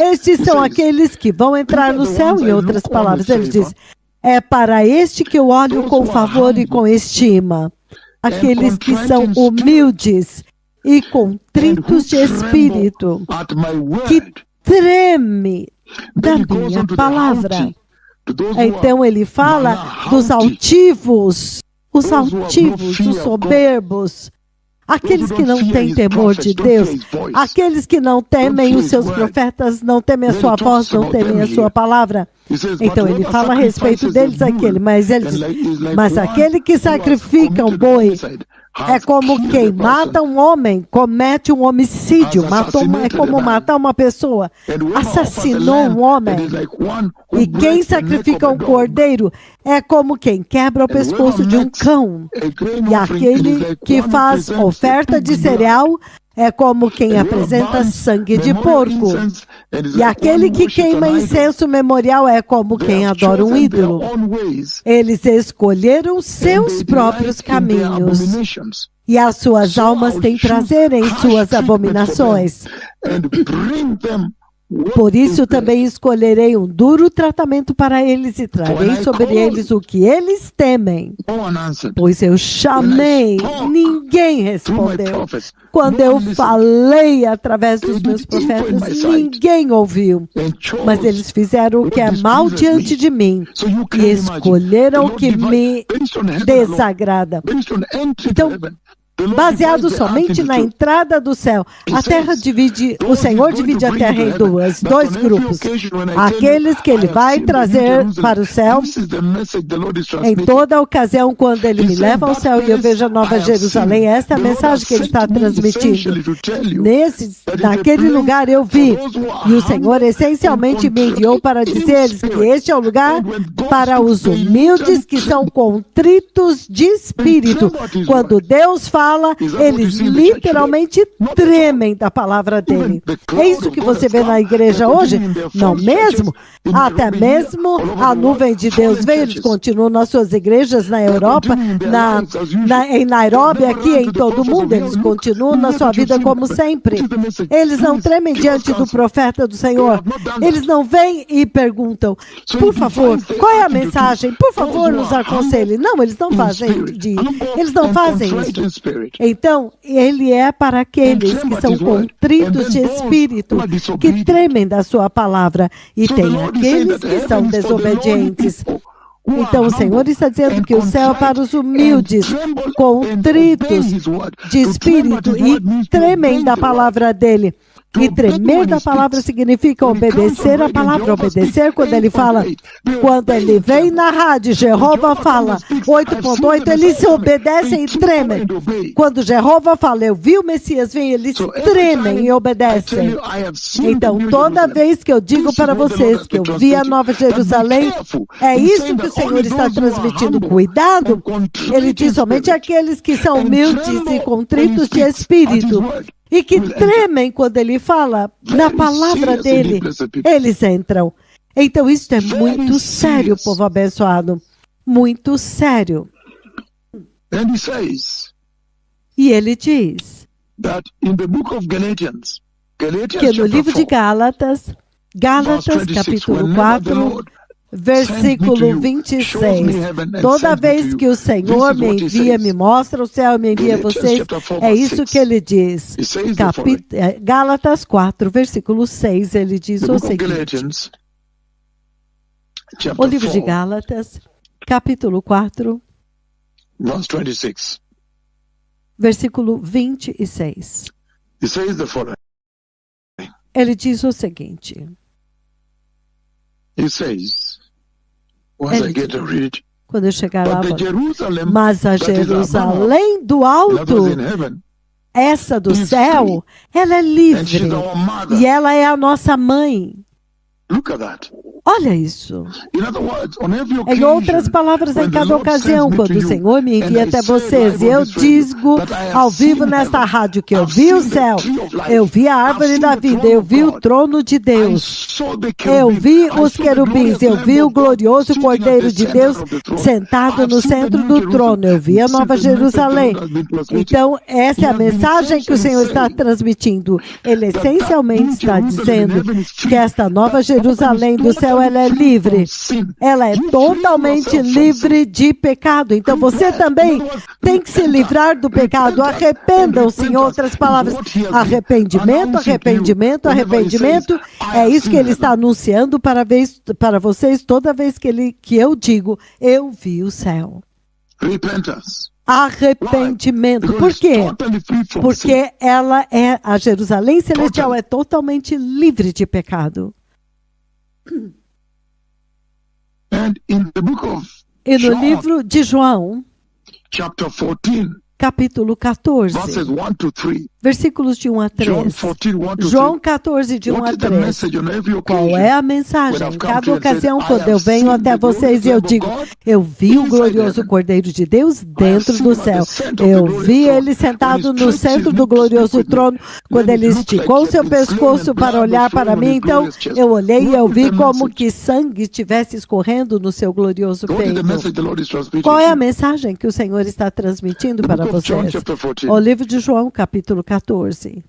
Estes são aqueles que vão entrar no céu, em outras palavras. Ele diz, é para este que eu olho com favor e com estima. Aqueles que são humildes e contritos de espírito, que treme da minha palavra. Então ele fala dos altivos, os soberbos, aqueles que não têm temor de Deus, aqueles que não temem os seus profetas, não temem a sua voz, não temem a sua palavra. Então ele fala a respeito deles aquele, mas ele diz, mas aquele que sacrifica um boi é como quem mata um homem, comete um homicídio, é como matar uma pessoa, assassinou um homem. E quem sacrifica um cordeiro é como quem quebra o pescoço de um cão. E aquele que faz oferta de cereal é como quem apresenta sangue de porco. E aquele que queima incenso memorial é como quem adora um ídolo. Eles escolheram seus próprios caminhos. E as suas almas têm prazer em suas abominações. Por isso também escolherei um duro tratamento para eles e trarei sobre eles o que eles temem. Pois eu chamei, ninguém respondeu. Quando eu falei através dos meus profetas, ninguém ouviu. Mas eles fizeram o que é mal diante de mim e escolheram o que me desagrada. Então, baseado somente na entrada do céu, a terra divide, o Senhor divide a terra em dois grupos. Aqueles que Ele vai trazer para o céu, em toda ocasião, quando Ele me leva ao céu e eu vejo a Nova Jerusalém, esta é a mensagem que Ele está transmitindo. Naquele lugar eu vi, e o Senhor essencialmente me enviou para dizer-lhes que este é o lugar para os humildes que são contritos de espírito. Quando Deus fala, eles literalmente tremem da palavra dele. É isso que você vê na igreja hoje? Não mesmo? Até mesmo a nuvem de Deus veio, eles continuam nas suas igrejas na Europa, em Nairobi, aqui em todo o mundo, eles continuam na sua vida como sempre. Eles não tremem diante do profeta do Senhor. Eles não vêm e perguntam, por favor, qual é a mensagem? Por favor, nos aconselhe. Não, eles não fazem eles não fazem isso. Então, ele é para aqueles que são contritos de espírito, que tremem da sua palavra, e tem aqueles que são desobedientes. Então, o Senhor está dizendo que o céu é para os humildes, contritos de espírito, e tremem da palavra dele. E tremer da palavra significa obedecer a palavra. Obedecer quando ele fala, quando ele vem na rádio, Jeová fala, 8.8, eles obedecem e tremem. Quando Jeová fala, eu vi o Messias vir, eles tremem e obedecem. Então, toda vez que eu digo para vocês que eu vi a Nova Jerusalém, é isso que o Senhor está transmitindo. Cuidado, ele diz somente aqueles que são humildes e contritos de espírito, e que tremem quando ele fala na palavra dele, eles entram. Então isso é muito sério, povo abençoado. Muito sério. E ele diz que no livro de Gálatas, capítulo 4, versículo 26. Toda vez que o Senhor me envia, me mostra o céu, me envia vocês, é isso que ele diz. Gálatas 4, versículo 6, ele diz o seguinte. O livro de Gálatas, capítulo 4, versículo 26. Ele diz o seguinte. Quando eu chegar lá, mas a Jerusalém do alto, essa do céu, ela é livre e ela é a nossa mãe. Olha isso. Em outras palavras, em cada ocasião, quando o Senhor me envia até vocês, eu digo ao vivo nesta rádio que eu vi o céu, eu vi a árvore da vida, eu vi o trono de Deus, eu vi os querubins, eu vi o glorioso Cordeiro de Deus sentado no centro do trono, eu vi a Nova Jerusalém. Então, essa é a mensagem que o Senhor está transmitindo. Ele essencialmente está dizendo que esta Nova Jerusalém Jerusalém do céu, ela é livre. Ela é totalmente livre de pecado. Então você também tem que se livrar do pecado. Arrependam-se, em outras palavras. Arrependimento, arrependimento, arrependimento. É isso que ele está anunciando para vocês toda vez que eu digo, eu vi o céu. Arrependimento. Por quê? Porque a Jerusalém Celestial é totalmente livre de pecado. E no livro de João, capítulo 14, versículos de 1 a 3. João 14, de 1 a 3. Qual é a mensagem? Em cada ocasião, quando eu venho até vocês e eu digo, eu vi o glorioso Cordeiro de Deus dentro do céu. Eu vi ele sentado no centro do glorioso trono, quando ele esticou seu pescoço para olhar para mim. Então, eu olhei e eu vi como que sangue estivesse escorrendo no seu glorioso peito. Qual é a mensagem que o Senhor está transmitindo para vocês? O livro de João, capítulo 14.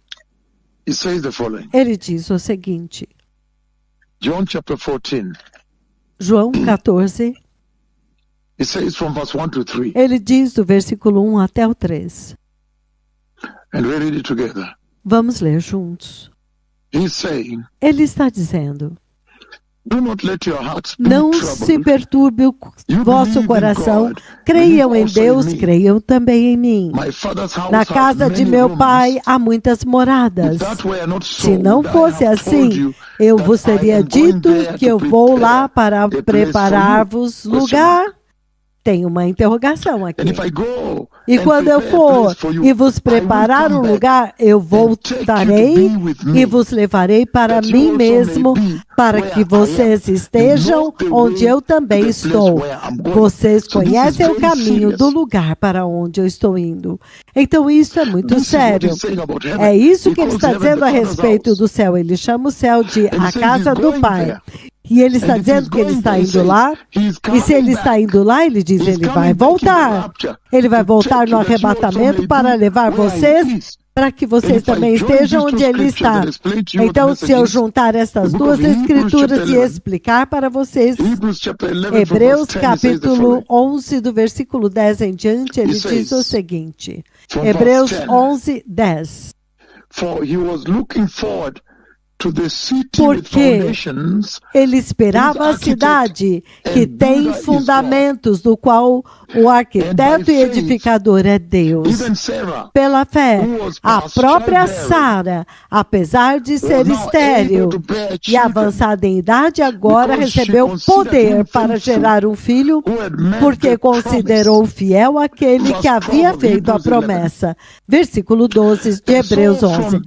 Ele diz o seguinte. João 14. Ele diz do versículo 1 até o 3. Vamos ler juntos. Ele está dizendo: não se perturbe o vosso coração. Creiam em Deus, creiam também em mim. Na casa de meu pai há muitas moradas. Se não fosse assim, eu vos teria dito que eu vou lá para preparar-vos lugar. Tem uma interrogação aqui. E quando eu for e vos preparar um lugar, eu voltarei e vos levarei para mim mesmo, para que vocês estejam onde eu também estou. Vocês conhecem o caminho do lugar para onde eu estou indo. Então isso é muito sério. É isso que ele está dizendo a respeito do céu. Ele chama o céu de a casa do Pai. E ele está dizendo que ele está indo lá. E se ele está indo lá, ele diz, ele vai voltar. Ele vai voltar no arrebatamento para levar vocês, para que vocês também estejam onde ele está. Então, se eu juntar essas duas escrituras e explicar para vocês, Hebreus capítulo 11, do versículo 10 em diante, ele diz o seguinte. Hebreus 11, 10. Porque ele esperava a cidade que tem fundamentos, do qual o arquiteto e edificador é Deus. Pela fé, a própria Sara, apesar de ser estéril e avançada em idade, agora recebeu poder para gerar um filho, porque considerou fiel aquele que havia feito a promessa. Versículo 12 de Hebreus 11.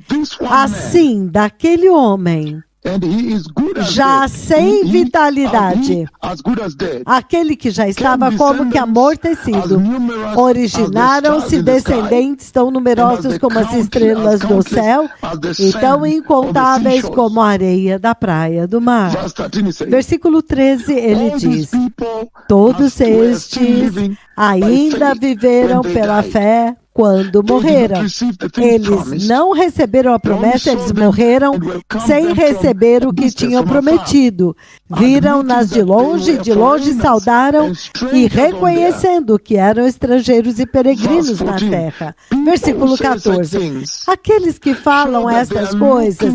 Assim, daquele homem, já sem vitalidade, aquele que já estava como que amortecido, originaram-se descendentes tão numerosos como as estrelas do céu e tão incontáveis como a areia da praia do mar. Versículo 13, ele diz, todos estes ainda viveram pela fé quando morreram. Eles não receberam a promessa, eles morreram sem receber o que tinham prometido. Viram-nas de longe saudaram e reconhecendo que eram estrangeiros e peregrinos na terra. Versículo 14. Aqueles que falam estas coisas,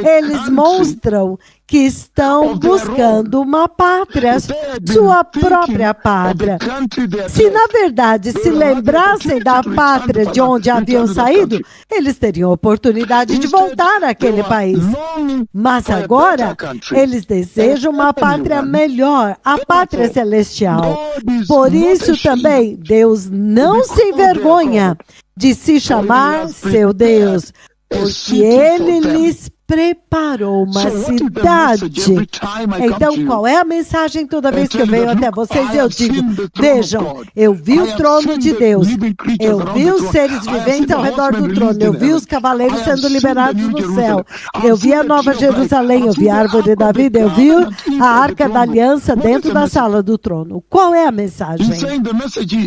eles mostram que estão buscando uma pátria, sua própria pátria. Se na verdade se lembrassem da pátria de onde haviam saído, eles teriam oportunidade de voltar àquele país. Mas agora, eles desejam uma pátria melhor, a pátria celestial. Por isso também, Deus não se envergonha de se chamar seu Deus, porque Ele lhes preparou uma cidade. Então, qual é a mensagem toda vez que eu venho até vocês? Eu digo, vejam, eu vi o trono de Deus, eu vi os seres viventes ao redor do trono, eu vi os cavaleiros sendo liberados no céu, eu vi a Nova Jerusalém, eu vi a árvore da vida, eu vi a Arca da Aliança dentro da sala do trono. Qual é a mensagem?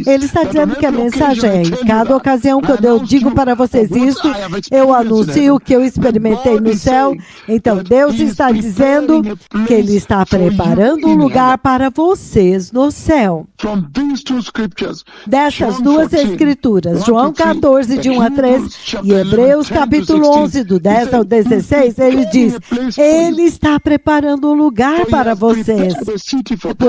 Ele está dizendo que a mensagem é, em cada ocasião que eu digo para vocês isso, eu anuncio o que eu experimentei no céu, céu. Então Deus está dizendo que Ele está preparando um lugar para vocês no céu. Dessas duas escrituras, João 14, de 1 a 3, e Hebreus capítulo 11, do 10 ao 16, ele diz, Ele está preparando um lugar para vocês.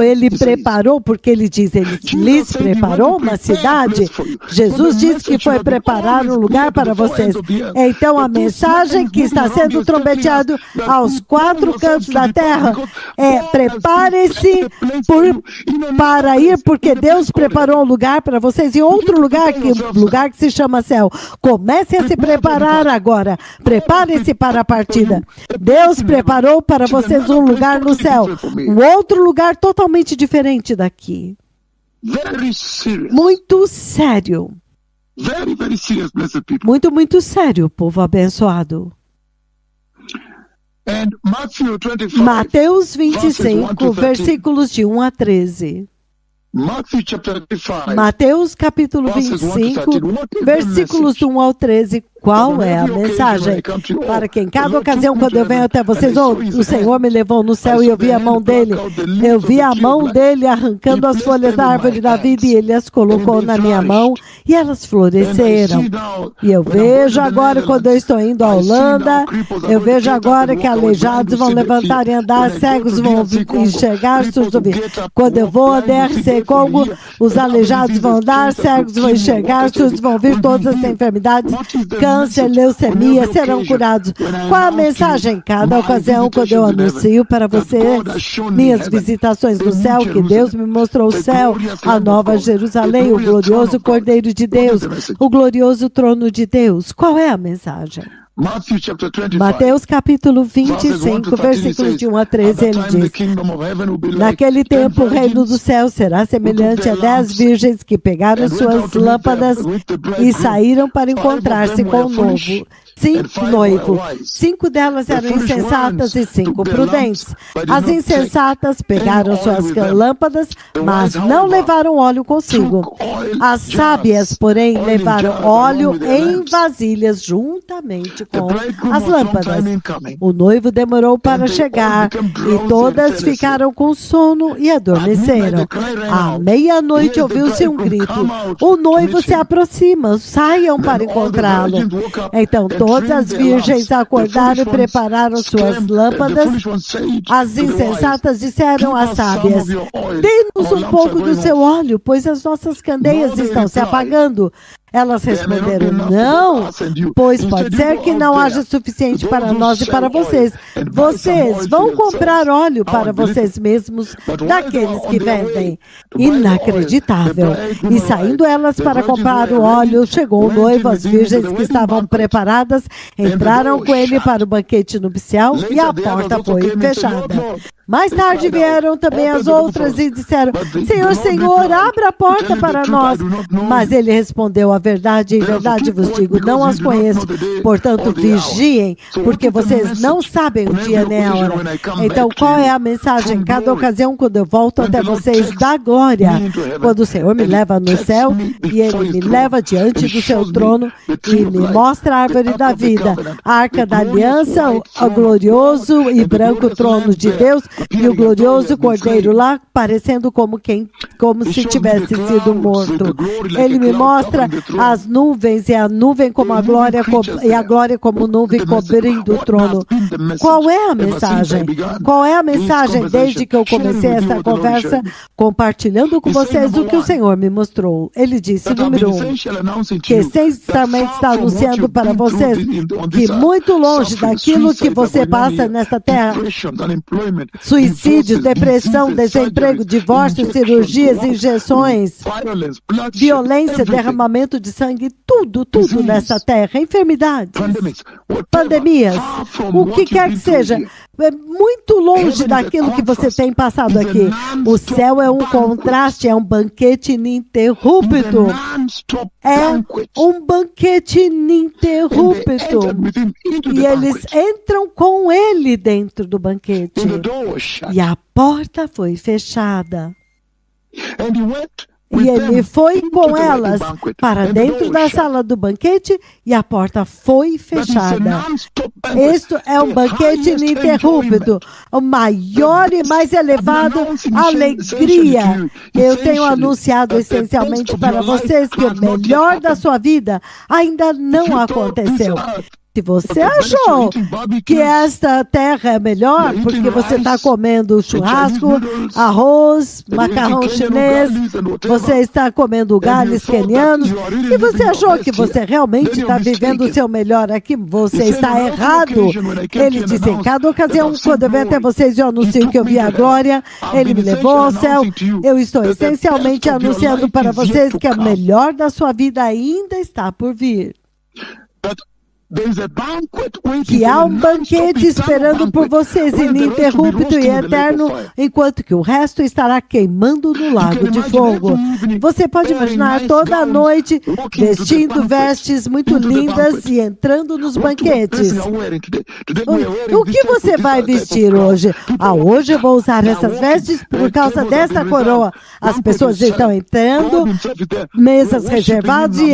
Ele preparou, porque ele diz, Ele lhes preparou uma cidade. Jesus disse que foi preparar um lugar para vocês. Então a mensagem que está sendo trombeteado aos 4 cantos da terra é: prepare-se para ir, porque Deus preparou um lugar para vocês em outro lugar que se chama céu. Comece a se preparar agora. Prepare-se para a partida. Deus preparou para vocês um lugar no céu, um outro lugar totalmente diferente daqui. Muito sério. Muito, muito sério, povo abençoado. Mateus 25, versículos de 1 a 13. Mateus capítulo 25, versículos de 1 ao 13. Qual é a mensagem? Para que em cada ocasião, quando eu venho até vocês, o Senhor me levou no céu e eu vi a mão dele. Eu vi a mão dele arrancando as folhas da árvore da vida e ele as colocou na minha mão e elas floresceram. E eu vejo agora, quando eu estou indo à Holanda, eu vejo agora que aleijados vão levantar e andar, cegos vão enxergar, surdos ouvir. Quando eu vou a DRC Congo, os aleijados vão andar, cegos vão enxergar, surdos vão ouvir, todas as enfermidades, câncer, leucemia serão curados. Qual a mensagem? Cada ocasião, quando eu anuncio para vocês minhas visitações no céu, que Deus me mostrou o céu, a nova Jerusalém, o glorioso Cordeiro de Deus, o glorioso trono de Deus. Qual é a mensagem? Mateus capítulo 25, versículos de 1 a 13, ele diz: naquele tempo o reino do céu será semelhante a 10 virgens que pegaram suas lâmpadas e saíram para encontrar-se com o noivo. 5 delas eram insensatas e 5 prudentes. As insensatas pegaram suas lâmpadas, mas não levaram óleo consigo. As sábias, porém, levaram óleo em vasilhas juntamente com as lâmpadas. O noivo demorou para chegar e todas ficaram com sono e adormeceram. À meia-noite ouviu-se um grito: o noivo se aproxima, saiam para encontrá-lo. Então todas as virgens acordaram e prepararam suas lâmpadas. As insensatas disseram às sábias: dê-nos um pouco do seu óleo, pois as nossas candeias estão se apagando. Elas responderam: não, pois pode ser que não haja suficiente para nós e para vocês. Vocês vão comprar óleo para vocês mesmos daqueles que vendem. Inacreditável. E saindo elas para comprar o óleo, chegou o noivo, as virgens que estavam preparadas entraram com ele para o banquete nupcial e a porta foi fechada. Mais tarde vieram também as outras e disseram: Senhor, Senhor, abra a porta para nós. Mas ele respondeu: a verdade, em verdade vos digo, não as conheço. Portanto, vigiem, porque vocês não sabem o dia nem a hora. Então, qual é a mensagem? Cada ocasião, quando eu volto até vocês, dá glória. Quando o Senhor me leva no céu e Ele me leva diante do seu trono e me mostra a árvore da vida, a arca da aliança, o glorioso e branco trono de Deus, e o glorioso Cordeiro lá, parecendo como se tivesse sido morto. Ele me mostra as nuvens, e a nuvem como a glória, e a glória como nuvem cobrindo o trono. Qual é a mensagem? Qual é a mensagem desde que eu comecei essa conversa, compartilhando com vocês o que o Senhor me mostrou? Ele disse, número 1, que essencialmente está anunciando para vocês que muito longe daquilo que você passa nesta terra, suicídios, depressão, desemprego, divórcio, cirurgias, injeções, violência, derramamento de sangue, tudo nessa terra, enfermidades, pandemias, o que quer que seja, é muito longe daquilo que você tem passado aqui. O céu é um contraste, é um banquete ininterrupto. É um banquete ininterrupto. E eles entram com ele dentro do banquete. E a porta foi fechada. E ele foi com elas para dentro da sala do banquete e a porta foi fechada. Isto é um banquete ininterrupto, o maior e mais elevado alegria. Eu tenho anunciado essencialmente para vocês que o melhor da sua vida ainda não aconteceu. Se você achou que esta terra é melhor porque você está comendo churrasco, arroz, macarrão chinês, você está comendo galhos quenianos, e você achou que você realmente está vivendo o seu melhor aqui, você está errado. Ele disse, em cada ocasião, quando eu venho até vocês e eu anuncio que eu vi a glória, ele me levou ao céu. Eu estou essencialmente anunciando para vocês que o melhor da sua vida ainda está por vir. Que há um banquete esperando por vocês, ininterrupto e eterno, enquanto que o resto estará queimando no lago de fogo. Você pode imaginar toda a noite vestindo vestes muito lindas e entrando nos banquetes. O que você vai vestir hoje? Hoje eu vou usar essas vestes por causa dessa coroa. As pessoas estão entrando, mesas reservadas e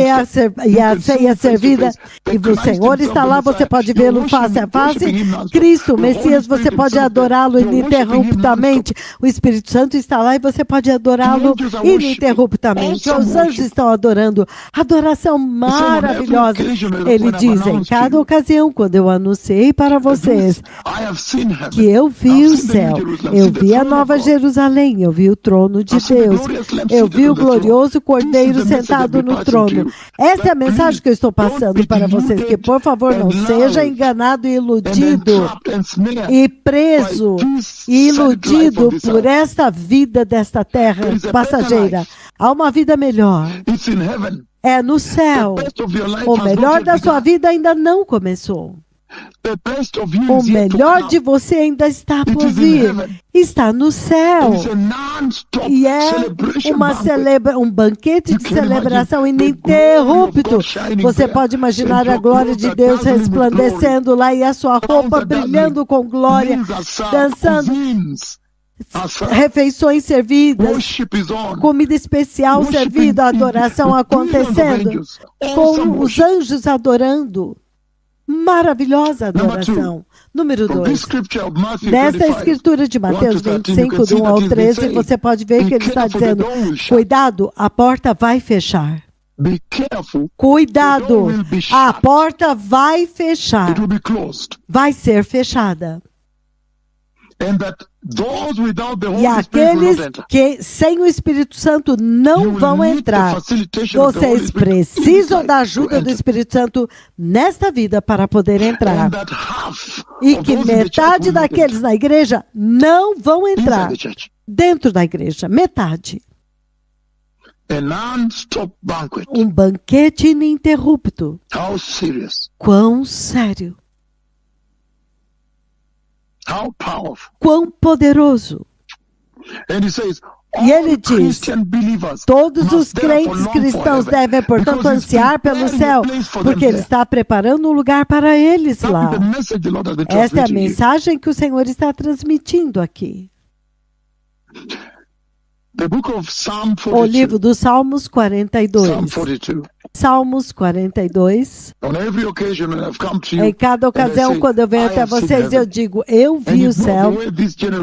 a ceia servida, e o Senhor está lá, você pode vê-lo face a face. Cristo, o Messias, você pode adorá-lo ininterruptamente. O Espírito Santo está lá e você pode adorá-lo ininterruptamente. Os anjos estão adorando. Adoração maravilhosa. Ele diz, em cada ocasião, quando eu anunciei para vocês que eu vi o céu, eu vi a Nova Jerusalém, eu vi o trono de Deus, eu vi o glorioso Cordeiro sentado no trono. Essa é a mensagem que eu estou passando para vocês, que por favor não seja enganado e iludido e preso e iludido por esta vida desta terra passageira. Há uma vida melhor. É no céu. O melhor da sua vida ainda não começou. O melhor de você ainda está por vir. Está no céu. E é um banquete de celebração ininterrupto. Você pode imaginar a glória de Deus resplandecendo lá e a sua roupa brilhando com glória, dançando. Refeições servidas, comida especial servida, adoração acontecendo, com os anjos adorando. Maravilhosa adoração. Número 2. Nesta escritura de Mateus 25, do 1 ao 13, você pode ver que ele está dizendo, cuidado, a porta vai fechar. Cuidado, a porta vai fechar. Vai ser fechada. E aqueles que sem o Espírito Santo não vão entrar. Vocês precisam da ajuda do Espírito Santo nesta vida para poder entrar. E que metade daqueles na igreja não vão entrar dentro da igreja. Metade. Um banquete ininterrupto. Quão sério. Quão poderoso. E ele diz, todos os crentes cristãos devem, portanto, ansiar pelo céu, porque ele está preparando um lugar para eles lá. Esta é a mensagem que o Senhor está transmitindo aqui. O livro dos Salmos 42. Salmos 42. Em cada ocasião, quando eu venho até vocês, eu digo, eu vi o céu.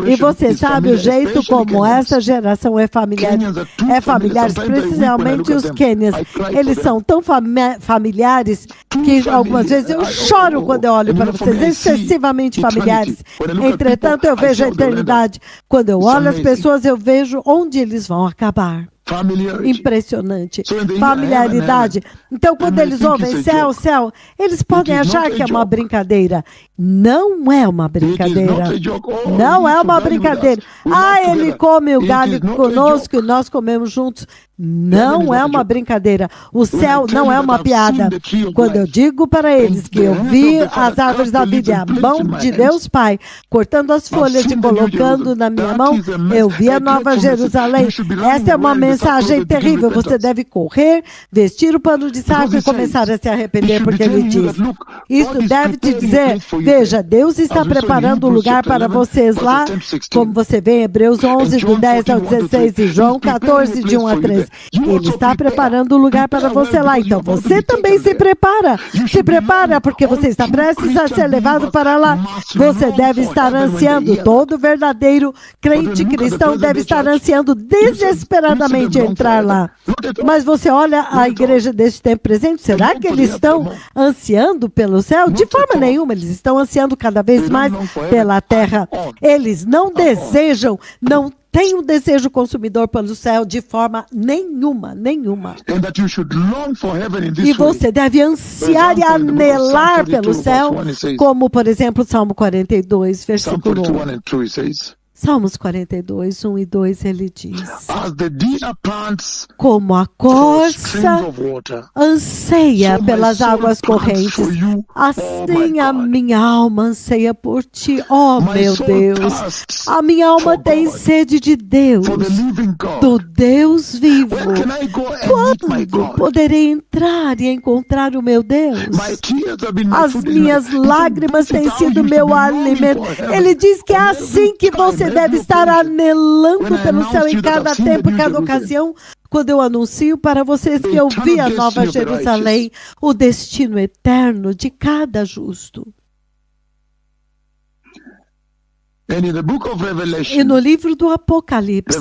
E você sabe o jeito como essa geração é familiar, principalmente os Quênias. Eles são tão familiares que algumas vezes eu choro quando eu olho para vocês, excessivamente familiares. Entretanto, eu vejo a eternidade. Quando eu olho as pessoas, eu vejo onde eles vão acabar. Impressionante. Familiaridade. Então, quando eles ouvem céu, céu, eles podem achar que é uma brincadeira. Não é uma brincadeira. Não é uma brincadeira. Ele come o galho conosco e nós comemos juntos. Não é uma brincadeira. O céu não é uma piada. Quando eu digo para eles que eu vi as árvores da vida e a mão de Deus Pai cortando as folhas e colocando na minha mão, eu vi a Nova Jerusalém. Esta é uma mensagem terrível. Você deve correr, vestir o pano de saco e começar a se arrepender, porque ele diz. Isso deve te dizer, Veja, Deus está preparando um lugar para vocês lá, como você vê em Hebreus 11, do 10 ao 16 e João 14, de 1 a 13. Ele está preparando um lugar para você lá, então você também se prepara. Se prepara, porque você está prestes a ser levado para lá. Você deve estar ansiando, todo verdadeiro crente cristão deve estar ansiando desesperadamente entrar lá. Mas você olha a igreja deste tempo presente, será que eles estão ansiando pelo céu? De forma nenhuma, eles estão ansiando cada vez mais pela terra. Eles não desejam, não têm um desejo consumidor pelo céu de forma nenhuma, nenhuma. E você deve ansiar e anelar pelo céu, como por exemplo Salmo 42, versículo 1. Salmos 42, 1 e 2, ele diz: como a corça anseia pelas águas correntes, assim a minha alma anseia por ti, ó meu Deus. A minha alma tem sede de Deus, do Deus vivo. Quando poderei entrar e encontrar o meu Deus? As minhas lágrimas têm sido meu alimento. Ele diz que é assim que você deve estar anelando pelo céu em cada tempo, em cada ocasião, quando eu anuncio para vocês que eu vi a Nova Jerusalém, o destino eterno de cada justo. E no livro do Apocalipse,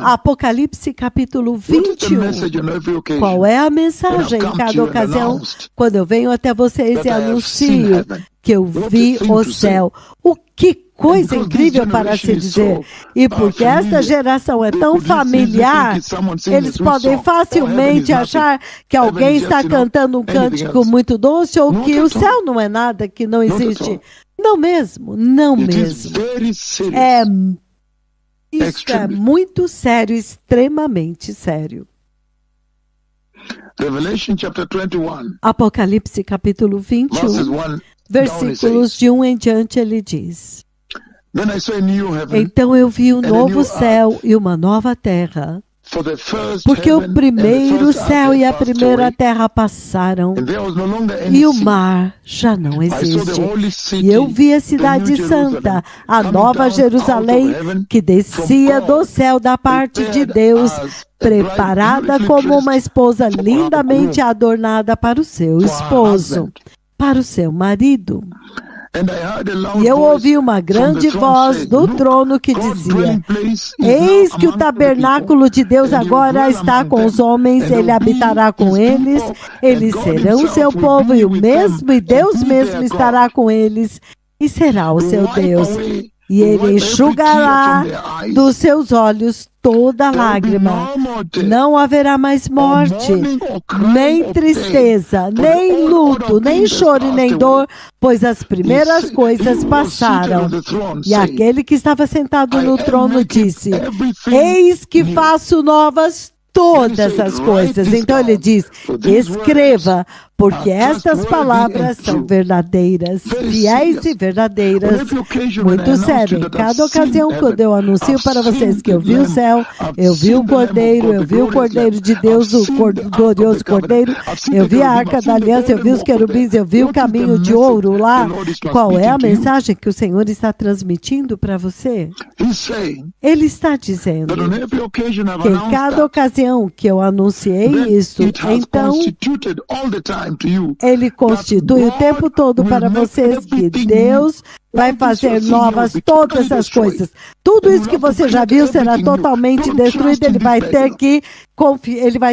Apocalipse capítulo 21, qual é a mensagem em cada ocasião? Quando eu venho até vocês e anuncio que eu vi o céu. O que coisa incrível para se dizer. E porque esta geração é tão familiar, eles podem facilmente achar que alguém está cantando um cântico muito doce ou que o céu não é nada, que não existe. Não mesmo, não mesmo. Isso é muito sério, extremamente sério. Apocalipse capítulo 21, versículos de 1 em diante, ele diz: então eu vi um novo céu e uma nova terra, porque o primeiro céu e a primeira terra passaram, e o mar já não existe. E eu vi a cidade santa, a nova Jerusalém, que descia do céu da parte de Deus, preparada como uma esposa lindamente adornada para o seu esposo, para o seu marido. E eu ouvi uma grande voz do trono que dizia: eis que o tabernáculo de Deus agora está com os homens, ele habitará com eles, eles serão o seu povo, e Deus mesmo estará com eles, e será o seu Deus. E ele enxugará dos seus olhos toda lágrima. Não haverá mais morte, nem tristeza, nem luto, nem choro e nem dor, pois as primeiras coisas passaram. E aquele que estava sentado no trono disse: eis que faço novas todas as coisas. Então ele diz: escreva, porque estas palavras são verdadeiras, fiéis e verdadeiras. Muito sério. Em cada ocasião, quando eu anuncio para vocês que eu vi o céu, eu vi o Cordeiro, eu vi o Cordeiro de Deus, o glorioso Cordeiro, eu vi a Arca da Aliança, eu vi os querubins, eu vi o caminho de ouro lá. Qual é a mensagem que o Senhor está transmitindo para você? Ele está dizendo que em cada ocasião que eu anunciei isso, então ele constitui o tempo todo para vocês que Deus vai fazer novas todas as coisas. Tudo isso que você já viu será totalmente destruído. Ele vai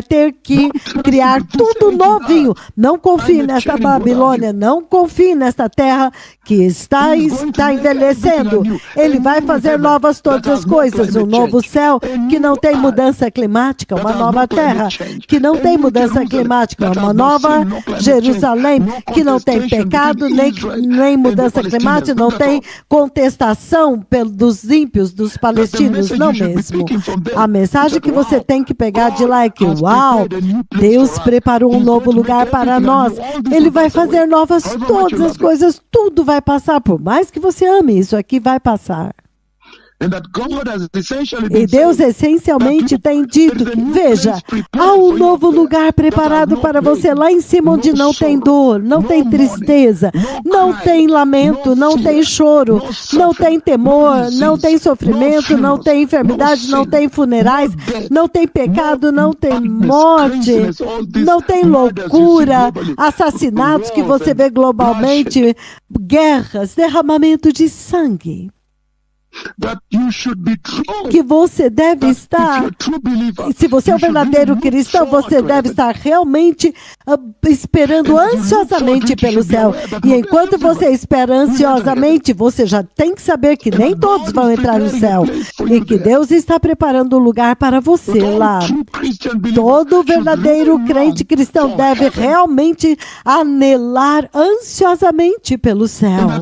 ter que criar tudo novinho. Não confie nesta Babilônia, não confie nesta terra que está envelhecendo. Ele vai fazer novas todas as coisas. Um novo céu que não tem mudança climática, uma nova terra que não tem mudança climática, uma nova Jerusalém que não tem pecado, nem mudança climática, não tem contestação dos ímpios, dos palestinos, não mesmo. A mensagem que você tem que pegar de lá é que, uau, Deus preparou um novo lugar para nós. Ele vai fazer novas todas as coisas, tudo vai passar, por mais que você ame, isso aqui vai passar. E Deus essencialmente tem dito que, veja, há um novo lugar preparado para você lá em cima, onde não tem dor, não tem tristeza, não tem lamento, não tem choro, não tem temor, não tem sofrimento, não tem enfermidade, não tem funerais, não tem pecado, não tem morte, não tem loucura, assassinatos que você vê globalmente, guerras, derramamento de sangue. Que você deve estar, se você é um verdadeiro cristão, você deve estar realmente esperando ansiosamente pelo céu. E enquanto você espera ansiosamente, você já tem que saber que nem todos vão entrar no céu. E que Deus está preparando um lugar para você lá. Todo verdadeiro crente cristão deve realmente anelar ansiosamente pelo céu.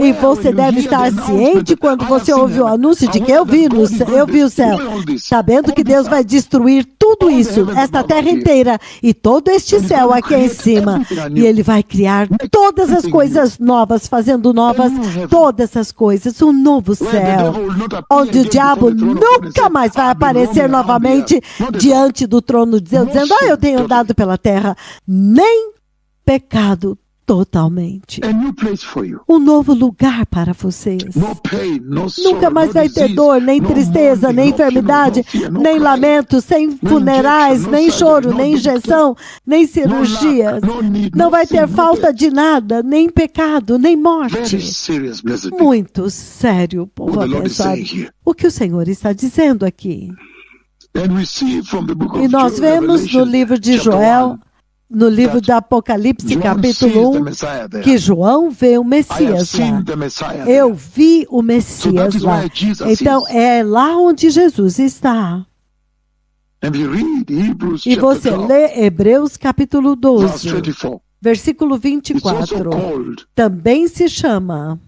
E você deve estar ciente quando você ouve o anúncio de que eu vi o céu, sabendo que Deus vai destruir tudo isso, esta terra inteira e todo este céu aqui em cima, e Ele vai criar todas as coisas novas, fazendo novas todas as coisas, um novo céu, onde o diabo nunca mais vai aparecer novamente diante do trono de Deus, dizendo, eu tenho andado pela terra, nem pecado totalmente. Um novo lugar para vocês. Nunca mais vai ter dor, nem tristeza, nem enfermidade, nem lamento, sem funerais, nem choro, nem injeção, nem cirurgias. Não vai ter falta de nada, nem pecado, nem morte. Muito sério, povo abençoado. O que o Senhor está dizendo aqui? E nós vemos no livro de Joel, no livro de Apocalipse, capítulo 1, que João vê o Messias lá. Eu vi o Messias lá. Então, é lá onde Jesus está. E você lê Hebreus, capítulo 12, versículo 24. Também se chama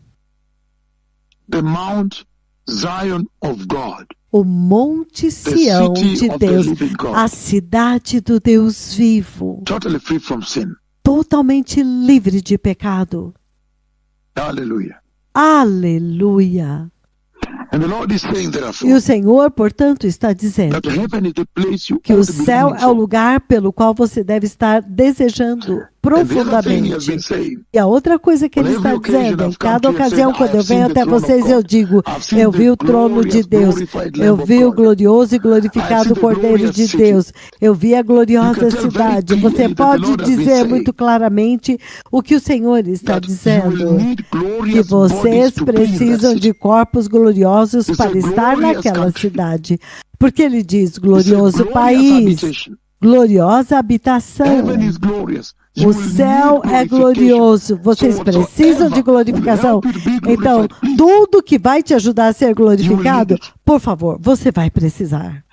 The Mount Zion of God. O Monte Sião de Deus, a cidade do Deus vivo, totalmente livre de pecado. Aleluia. Aleluia. E o Senhor, portanto, está dizendo que o céu é o lugar pelo qual você deve estar desejando profundamente. E a outra coisa que ele está dizendo, em cada ocasião, quando eu venho até vocês, eu digo, eu vi o trono de Deus, eu vi o glorioso e glorificado Cordeiro de Deus, eu vi a gloriosa cidade. Você pode dizer muito claramente o que o Senhor está dizendo, que vocês precisam de corpos gloriosos para estar naquela cidade. Porque ele diz, glorioso país, gloriosa habitação. O céu é glorioso. Vocês precisam de glorificação. Então, tudo que vai te ajudar a ser glorificado, por favor, você vai precisar.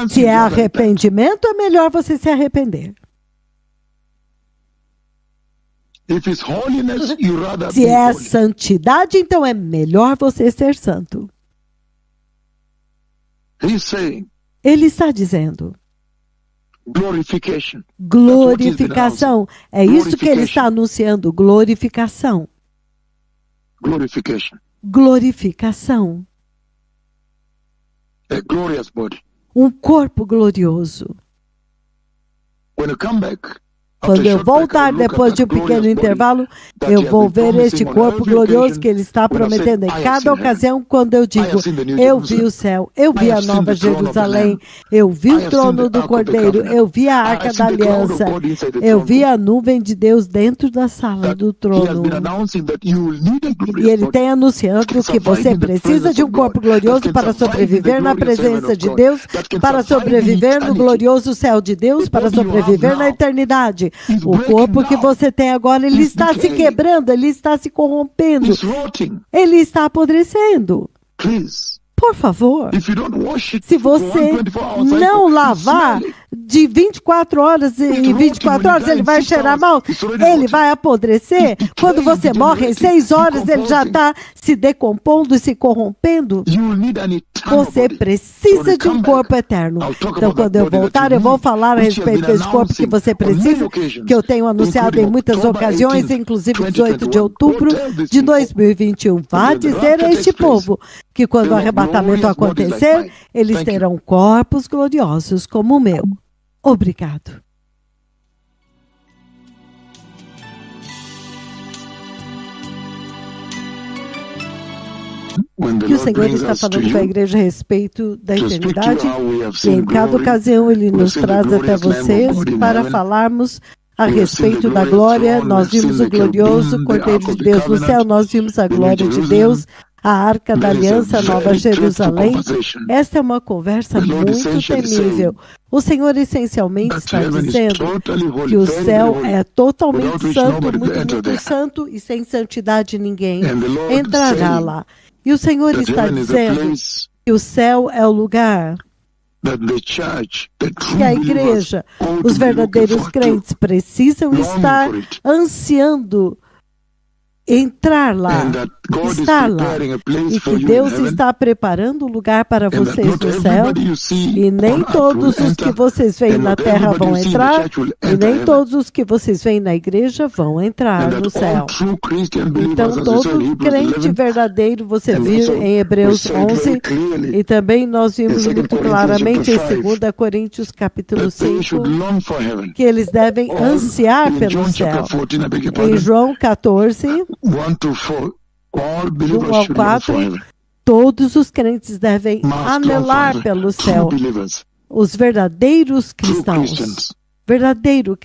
Se é arrependimento, é melhor você se arrepender. Se é santidade, então é melhor você ser santo. Ele está dizendo. Glorificação. É isso que ele está anunciando. Glorificação. Glorificação. Um corpo glorioso. Quando eu voltar depois de um pequeno intervalo, eu vou ver este corpo glorioso que ele está prometendo em cada ocasião, quando eu digo, eu vi o céu, eu vi a nova Jerusalém, eu vi o trono do Cordeiro, eu vi a Arca da Aliança, eu vi a nuvem de Deus dentro da sala do trono. E ele tem anunciando que você precisa de um corpo glorioso para sobreviver na presença de Deus, para sobreviver no glorioso céu de Deus, para sobreviver na eternidade. O corpo que você tem agora, ele está se quebrando, ele está se corrompendo, ele está apodrecendo. Por favor, se você não lavar de 24 horas em 24 horas ele vai cheirar mal, ele vai apodrecer. Quando você morre em 6 horas, ele já está se decompondo e se corrompendo. Você precisa de um corpo eterno. Então, quando eu voltar, eu vou falar a respeito desse corpo que você precisa, que eu tenho anunciado em muitas ocasiões, inclusive 18 de outubro de 2021. Vá dizer a este povo que quando o arrebatamento acontecer, eles terão corpos gloriosos como o meu. Obrigado. Que o Senhor está falando com a igreja a respeito da eternidade, e em cada ocasião Ele nos traz até vocês para falarmos a respeito da glória. Nós vimos o glorioso Cordeiro de Deus no céu, nós vimos a glória de Deus, a Arca da Aliança, a Nova Jerusalém. Esta é uma conversa muito temível. O Senhor essencialmente está dizendo que o céu é totalmente santo, muito santo, e sem santidade ninguém entrará lá. E o Senhor está dizendo que o céu é o lugar que a igreja, os verdadeiros crentes, precisam estar ansiando entrar lá, estar lá, e que Deus está preparando um lugar para vocês no céu, e nem todos os que vocês veem na terra vão entrar, e nem todos os que vocês veem na igreja vão entrar no céu. Então, todo crente verdadeiro, você viu em Hebreus 11, e também nós vimos muito claramente em 2 Coríntios capítulo 5, que eles devem ansiar pelo céu. Em João 14, 1 ao 4, todos os crentes devem anelar pelo céu. Os verdadeiros cristãos, verdadeiros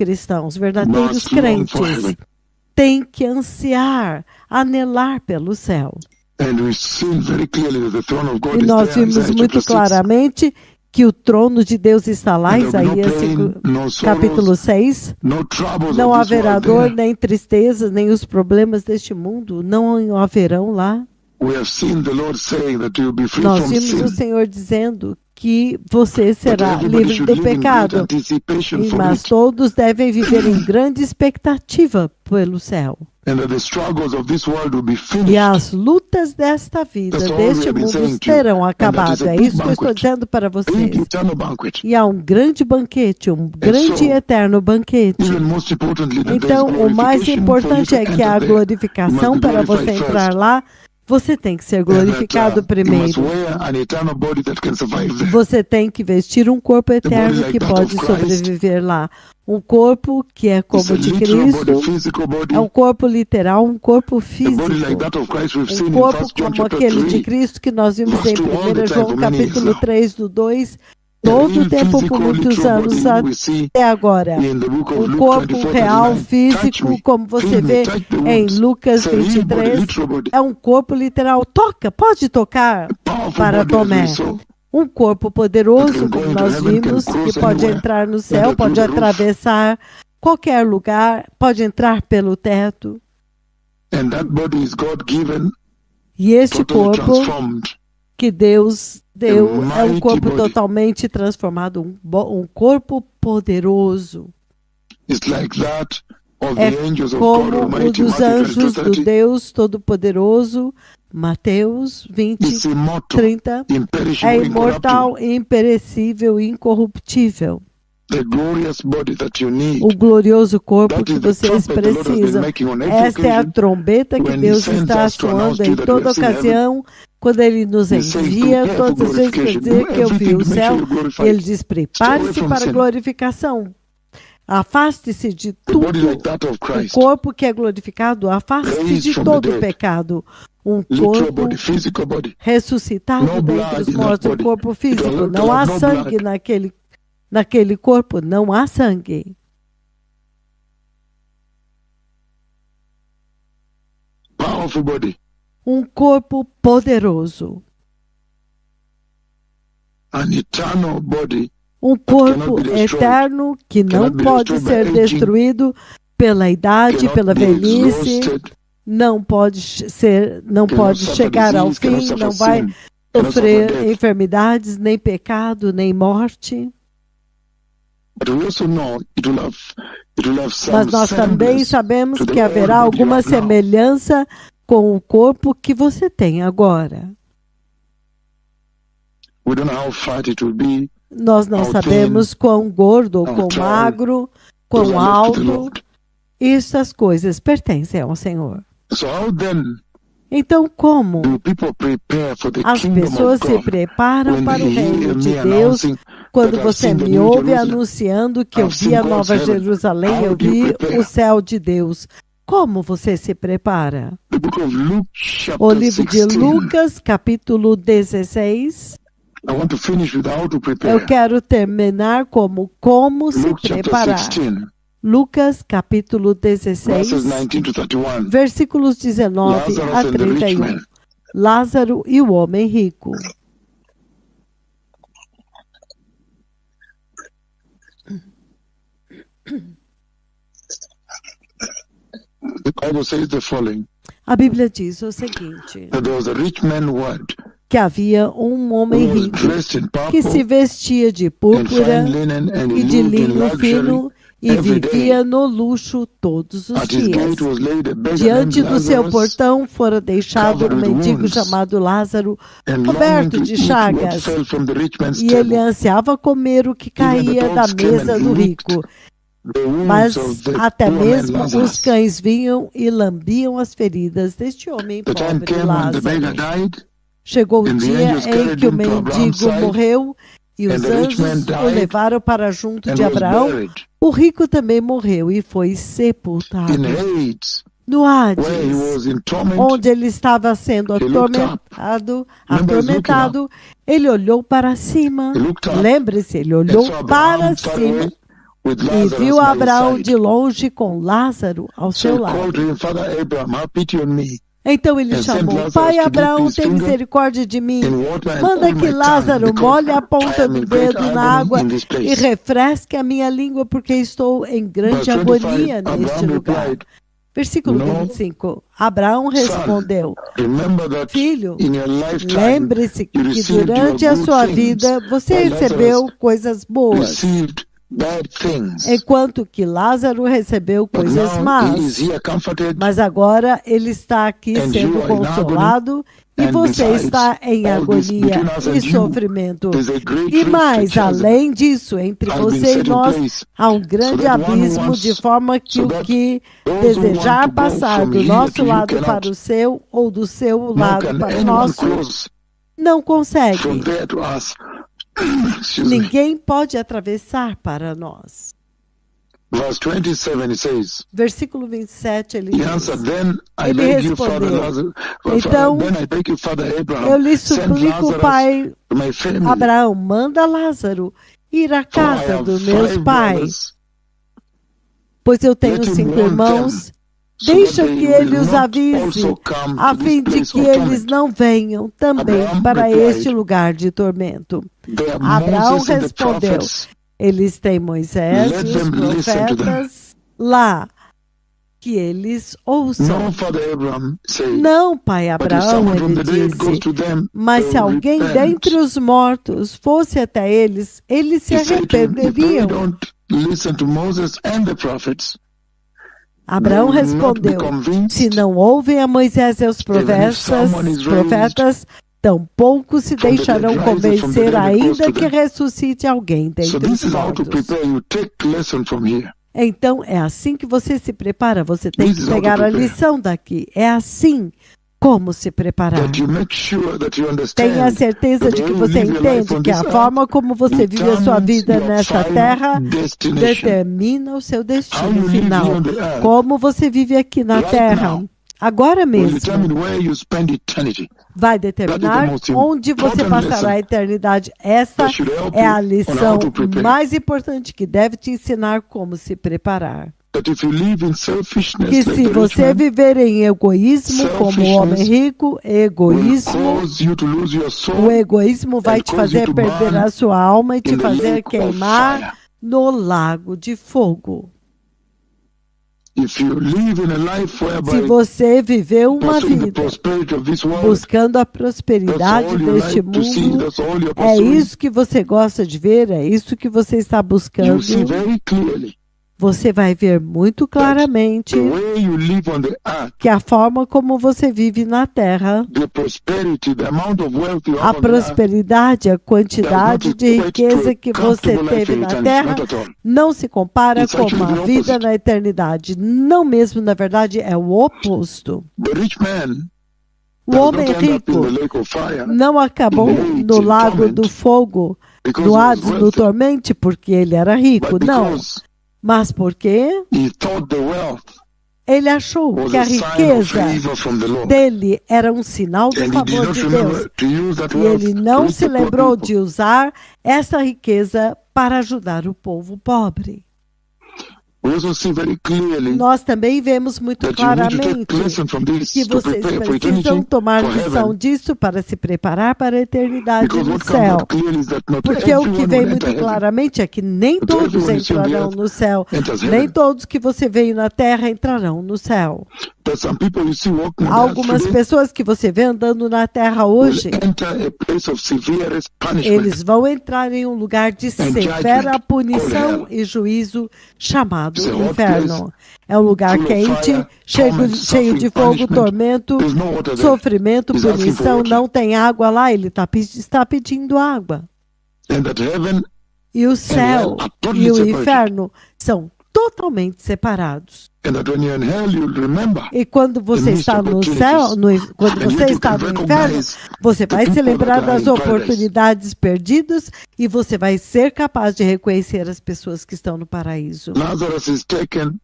crentes, têm que ansiar, anelar pelo céu. E nós vimos muito claramente que o trono de Deus está lá, Isaías capítulo 6. Não haverá dor, nem tristeza, nem os problemas deste mundo não haverão lá. Nós vimos o Senhor dizendo que você será livre do pecado, mas todos devem viver em grande expectativa pelo céu. E as lutas desta vida, deste mundo, terão acabado. É isso que eu estou dizendo para vocês. E há um grande banquete, um grande e eterno banquete. Então, o mais importante é que a glorificação, para você entrar lá, você tem que ser glorificado primeiro. Você tem que vestir um corpo eterno que pode sobreviver lá. Um corpo que é como o de Cristo, é um corpo literal, um corpo físico. Um corpo como aquele de Cristo que nós vimos em 1 João capítulo 3, do 2, todo o tempo, por muitos anos até agora. Um corpo real, físico, como você vê em Lucas 23, é um corpo literal. Pode tocar para Tomé. Um corpo poderoso, como nós vimos, que pode entrar no céu, pode atravessar qualquer lugar, pode entrar pelo teto. E este corpo que Deus deu é um corpo totalmente transformado, um corpo poderoso. É como o dos anjos do Deus Todo-Poderoso. Mateus 20, 30, é imortal, imperecível e incorruptível. O glorioso corpo que vocês precisam. Esta é a trombeta que Deus está soando em toda ocasião, quando Ele nos envia, todas as vezes para dizer que eu vi o céu, e Ele diz, prepare-se para a glorificação. Afaste-se de tudo. O corpo que é glorificado, afaste-se de todo o pecado. Um corpo ressuscitado dentre os mortos, um corpo físico. Não há sangue naquele corpo, não há sangue. Um corpo poderoso. Um corpo eterno que não pode ser destruído pela idade, pela velhice. Não pode chegar ao fim, não vai sofrer enfermidades, nem pecado, nem morte. But we also know it will have some Mas nós também semblance sabemos to the que haverá body that you alguma have now. semelhança com o corpo que você tem agora. We don't know how fat it will be. Nós não How sabemos quão gordo ou how quão tall. magro, Those quão are left to the alto. Lord. Essas coisas pertencem ao Senhor. So how then Então, como do people prepare for the as kingdom pessoas of se God preparam when para they o reino hear de me Deus announcing quando that I've você seen the me New ouve Jerusalem? anunciando que eu I've vi seen a God's Nova heaven. Jerusalém, How eu do you vi prepare? o céu de Deus? Como você se prepara? The book of Luke O chapter livro de 16. Lucas, capítulo 16. I want to finish with how to Eu prepare. quero terminar como se Luke chapter preparar. 16, Lucas, capítulo verses 16, 19 to 31. versículos 19 Lazarus a and the rich 31. man. Lázaro e o homem rico. The Bible says the following, A Bíblia diz o seguinte, that there was a rich man who que havia um homem was rico dressed in que se purple vestia de and púrpura fine linen, and he e de lived in linho luxury. fino e every day. vivia no luxo todos os At his dias. gate was laid a beggar named Diante do seu Lazarus, portão fora deixado covered um with mendigo wounds, chamado Lázaro, and longing coberto to de eat what chagas, fell from the rich man's e ele table. ansiava comer o que Even the caía da dogs came mesa and do licked rico. the wounds Mas of the até poor man mesmo os Lazarus. cães vinham e lambiam as feridas deste homem The time pobre, came when the beggar Lázaro. died, Chegou o and the dia angels em carried que o him to Abraham's mendigo side, morreu e and os the rich man anjos o died levaram para junto and de was Abraão. buried O rico também morreu e foi in sepultado Hades, no where he Hades, was in torment. onde ele estava sendo He looked up. atormentado. Ele olhou para cima. He looked up Lembre-se, ele and olhou saw para Abraham far cima away with e Lazarus viu by his Abraão side. de longe com Lázaro ao So seu he called to lado. him, Father Abraham, have pity on me, Então ele and sent chamou: Lazarus Pai to dip Abraão, his tem finger misericórdia de mim. in water and Manda cool que my Lázaro tongue, molhe a because I ponta am do in great dedo na agony água in this e place. refresque a minha língua, porque estou em grande Verse 25, agonia neste Abraham lugar. replied, Versículo No, 25. Abraão respondeu: remember that Filho, in your lifetime lembre-se you que received durante your a good sua things, vida você while recebeu Lazarus coisas boas, received bad things. enquanto que Lázaro recebeu But coisas now he is más. here comforted, Mas agora ele está aqui and sendo you are in consolado e and você besides está em all this, agonia between us e and you, sofrimento. there's a great E rift, a mais, chasm além disso, entre has been você e set in nós place, há um so grande that one who abismo, de wants, forma que so o that que those who want desejar to go passar from do here nosso to you lado para cannot, o seu ou do seu nor lado can para o anyone nosso close não from consegue. there to us. Excuse me. Ninguém pode atravessar para nós. Verse 27, it says, Versículo 27, ele he diz: answered, then I Ele beg you, Father respondeu: Lazarus, Então, then I beg you, Father eu Abraham, lhe send suplico, Lazarus pai to my family, Abraão, manda Lázaro ir à for I casa have dos meus 5 pais, brothers, pois eu tenho let him 5 warn them, irmãos. so that Deixa they que will ele os not avise, also come a to this fim de place que of eles torment. não venham também Abraham para replied, este lugar de tormento. They are Abraão Moses and the respondeu: prophets, Eles têm Moisés let e os them listen to them. profetas lá, que eles ouçam. No, Father Abraham said, Não, pai but if Abraão, someone from ele the dead goes disse, to them, mas they se will alguém repent. dentre os mortos fosse até eles, eles se He said to him, if they arrependeriam. don't listen to Moses and the prophets, Abraão they will not be respondeu: convinced, se não ouvem a Moisés e aos someone is profetas, tampouco se from the deixarão dead, rises from the convencer, dead and goes ainda to que them. ressuscite alguém So dentre this os is how to mortos. prepare. You take lesson from here. Então, é assim que você se prepara. Você tem This que is how to pegar a prepare. lição daqui. É assim como se preparar. That you make sure that you Tenha a understand certeza that de the que way you você live your life entende on que a this forma como você vive a sua determines vida your nesta final terra destination. determina o seu How destino you live here final. on the earth Como você vive aqui na right terra, now agora will mesmo, determine where you spend eternity. vai That is the determinar most onde você important passará a lesson eternidade. Essa that should help é a you on how lição to prepare. mais importante que deve te ensinar como se preparar. That if you live in selfishness Que like se the rich você man, viver em egoísmo como o homem rico, will egoísmo, cause you to lose your o soul egoísmo vai and te cause you fazer to perder burn a sua alma e te in the fazer lake of queimar fire. no lago de fogo. If you live in a life Se whereby você viveu uma pursuing the vida prosperity of this world, buscando a that's prosperidade all you deste like to see, mundo, that's all you're é pursuing, isso que você gosta de ver, é isso que você está you buscando, see very clearly você vai ver muito claramente the way you live on the earth, que a forma como você vive na Terra, the prosperity, the amount of wealth you a have on the earth, prosperidade, a does not quantidade de equate to riqueza a que você comfortable life teve in na eternity, Terra not at all. não se compara It's com actually a the vida opposite. na eternidade. Não mesmo, na verdade, é o oposto. The rich man O does homem not end up in rico the lake of fire não acabou in the no Hades, in lago torment, do fogo, because no he was Hades, no wealthy, tormente, porque ele era rico. but Não, because mas porque he thought the wealth ele achou was que a a sign of riqueza favor from the Lord. dele era um sinal do And he did favor not de Deus. remember to use that E wealth ele to não reach se the poor lembrou people. de usar essa riqueza para ajudar o povo pobre. We also see very clearly Nós também vemos muito that you need to take claramente lesson from this que to vocês prepare for precisam eternity, tomar for lição heaven, disso para se preparar para a eternidade because no what comes céu. out clearly is that not Porque o que everyone vem will muito enter heaven. claramente é que nem But todos everyone is in the entrarão earth no céu, enters nem heaven. todos que você veio na terra entrarão no céu. But some people you see walking on the earth Algumas today pessoas que você vê andando na terra will hoje, enter a place of severest punishment. eles vão entrar em um lugar de severa punição e juízo chamado It's a hot inferno. É um lugar full of quente, fire, cheio torment, cheio de suffering, fogo, punishment. tormento, There's no water there. sofrimento, He's asking for punição, water. não tem água lá, ele está pedindo água. And that heaven E o céu are totally e o separated. inferno são totalmente separados. And that when you're in hell, you'll remember. E quando você missed está no opportunities. céu, quando And você you está can no inferno, recognize você vai the se people lembrar that are das in paradise. oportunidades perdidas e você vai ser capaz de reconhecer as pessoas que estão no paraíso. Lazarus is taken to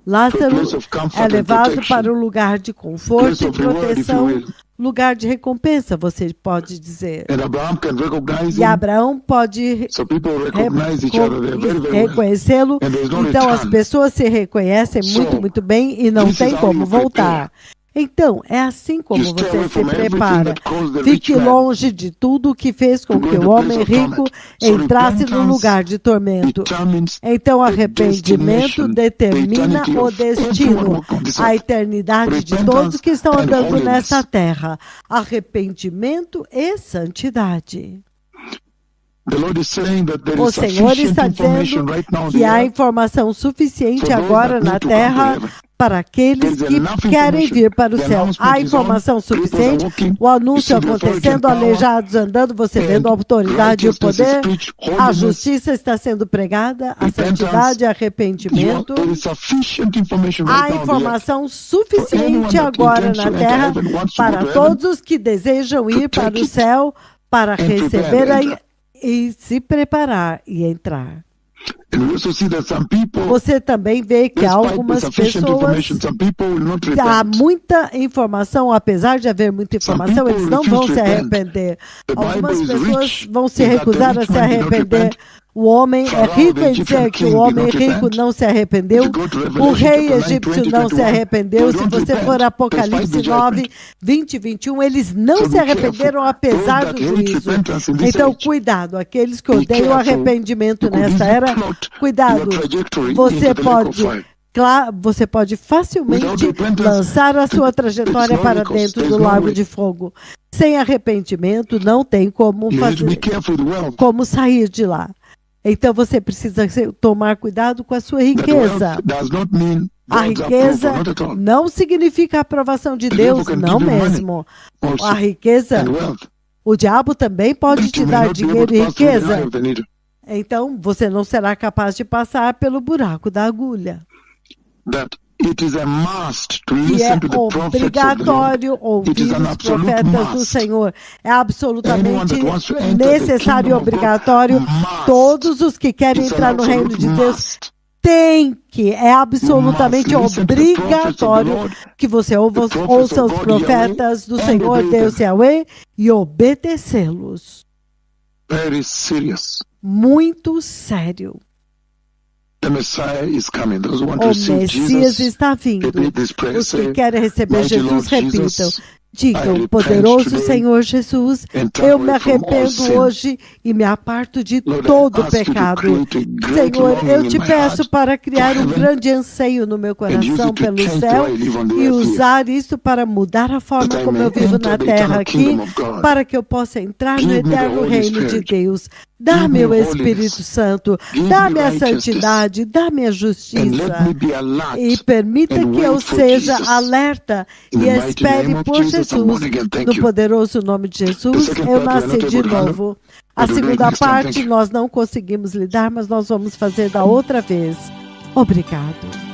a Lázaro place of comfort é and levado protection, para um lugar de conforto place e of reward, if you proteção, will. lugar de recompensa, você pode dizer. And Abraham can recognize E him. Abraão pode So people recognize each other. They're very, very well. reconhecê-lo. And there's no Então as return. pessoas se reconhecem So, muito bem e não this is tem how como you voltar. Então, é assim como You stay você away se from everything prepara. that caused the Fique rich man longe de tudo o que fez com to go que into o place homem of rico torment. So entrasse no repentance lugar de tormento. determines Então, the arrependimento destination, determina the eternity o of everyone destino, walking on this a earth. eternidade de Repentance todos que estão and andando holiness. nesta terra. Arrependimento e santidade. The Lord is saying that there O is Senhor sufficient está information dizendo right now on que the há earth informação suficiente for those agora that na need to come to terra heaven. para aqueles There is enough que querem information. vir para o The céu. announcement Há is informação on. Cripples are suficiente, walking. o anúncio You see the authority acontecendo, and power. aleijados andando, você vendo a autoridade e o righteousness is poder, preached, a holiness. justiça está sendo pregada, a Repentance. santidade, arrependimento. There is sufficient information Há right now on the earth. informação suficiente agora na terra para todos os que desejam ir para o céu para receber e se preparar e entrar. And we also see that some people, Você também vê que despite the algumas sufficient pessoas, information, some people will not há repent. muita informação, apesar de haver muita informação, people eles não refuse vão to se repent. arrepender. The Bible Algumas is pessoas rich vão se in that the recusar a rich se man did not arrepender. repent. O homem é Pharaoh, rico the em dizer Egyptian que o king, homem did not rico repent. não se arrependeu. If you go to O Revelation rei chapter 9, egípcio 20, não se 21, arrependeu. they Se don't você repent, for despite Apocalipse the 9, judgment. 20 e 21, eles não So se be arrependeram careful. apesar Those do that hate juízo. repentance in this Então, age, cuidado, aqueles que be odeiam careful. arrependimento You could nesta easily era, plot cuidado, your trajectory você into the lake of pode, fire. você pode facilmente Without repentance, lançar a sua trajetória it's no para recourse. dentro There's do no lago way. de fogo. Sem arrependimento, não tem como You need to be fazer, careful with wealth. como sair de lá. Então você precisa tomar cuidado com a sua That riqueza. wealth does not mean A God's riqueza approval, not at all. não significa a aprovação de The devil Deus, can não give you money mesmo. also, A riqueza, and wealth, o diabo também pode that te you may dar not be able dinheiro to e pass through the eye riqueza. of the needle. Então você não será capaz de passar pelo buraco da agulha. That it is a must to E é listen to the prophets of the Lord. obrigatório It ouvir is an os absolute profetas do must. Senhor. É Anyone absolutamente that wants to enter the necessário e kingdom of God obrigatório. must. Todos os que querem It's an entrar no reino absolute de Deus must. têm que, é absolutamente You must listen to the prophets of the obrigatório Lord, que você the ouça prophets of os God, profetas do Yahweh, and Senhor obey Deus them. Yahweh e obedecê-los. Very serious. Muito sério. The Messiah is coming. Those who want to O receive Messias Jesus, está vindo. repeat this prayer. Os que Say, querem receber Mighty Jesus, Lord repitam. Jesus, Digam, poderoso Senhor Jesus, eu me arrependo hoje e me aparto de todo pecado. Senhor, eu te peço para criar um grande anseio no meu coração pelo céu e usar isso para mudar a forma como eu vivo na terra aqui, para que eu possa entrar no eterno reino de Deus. Dá-me o Espírito Santo, dá-me a santidade, dá-me a justiça e permita que eu seja alerta e espere por Jesus. No poderoso nome de Jesus, eu nasci de novo. A segunda parte nós não conseguimos lidar, mas nós vamos fazer da outra vez. Obrigado.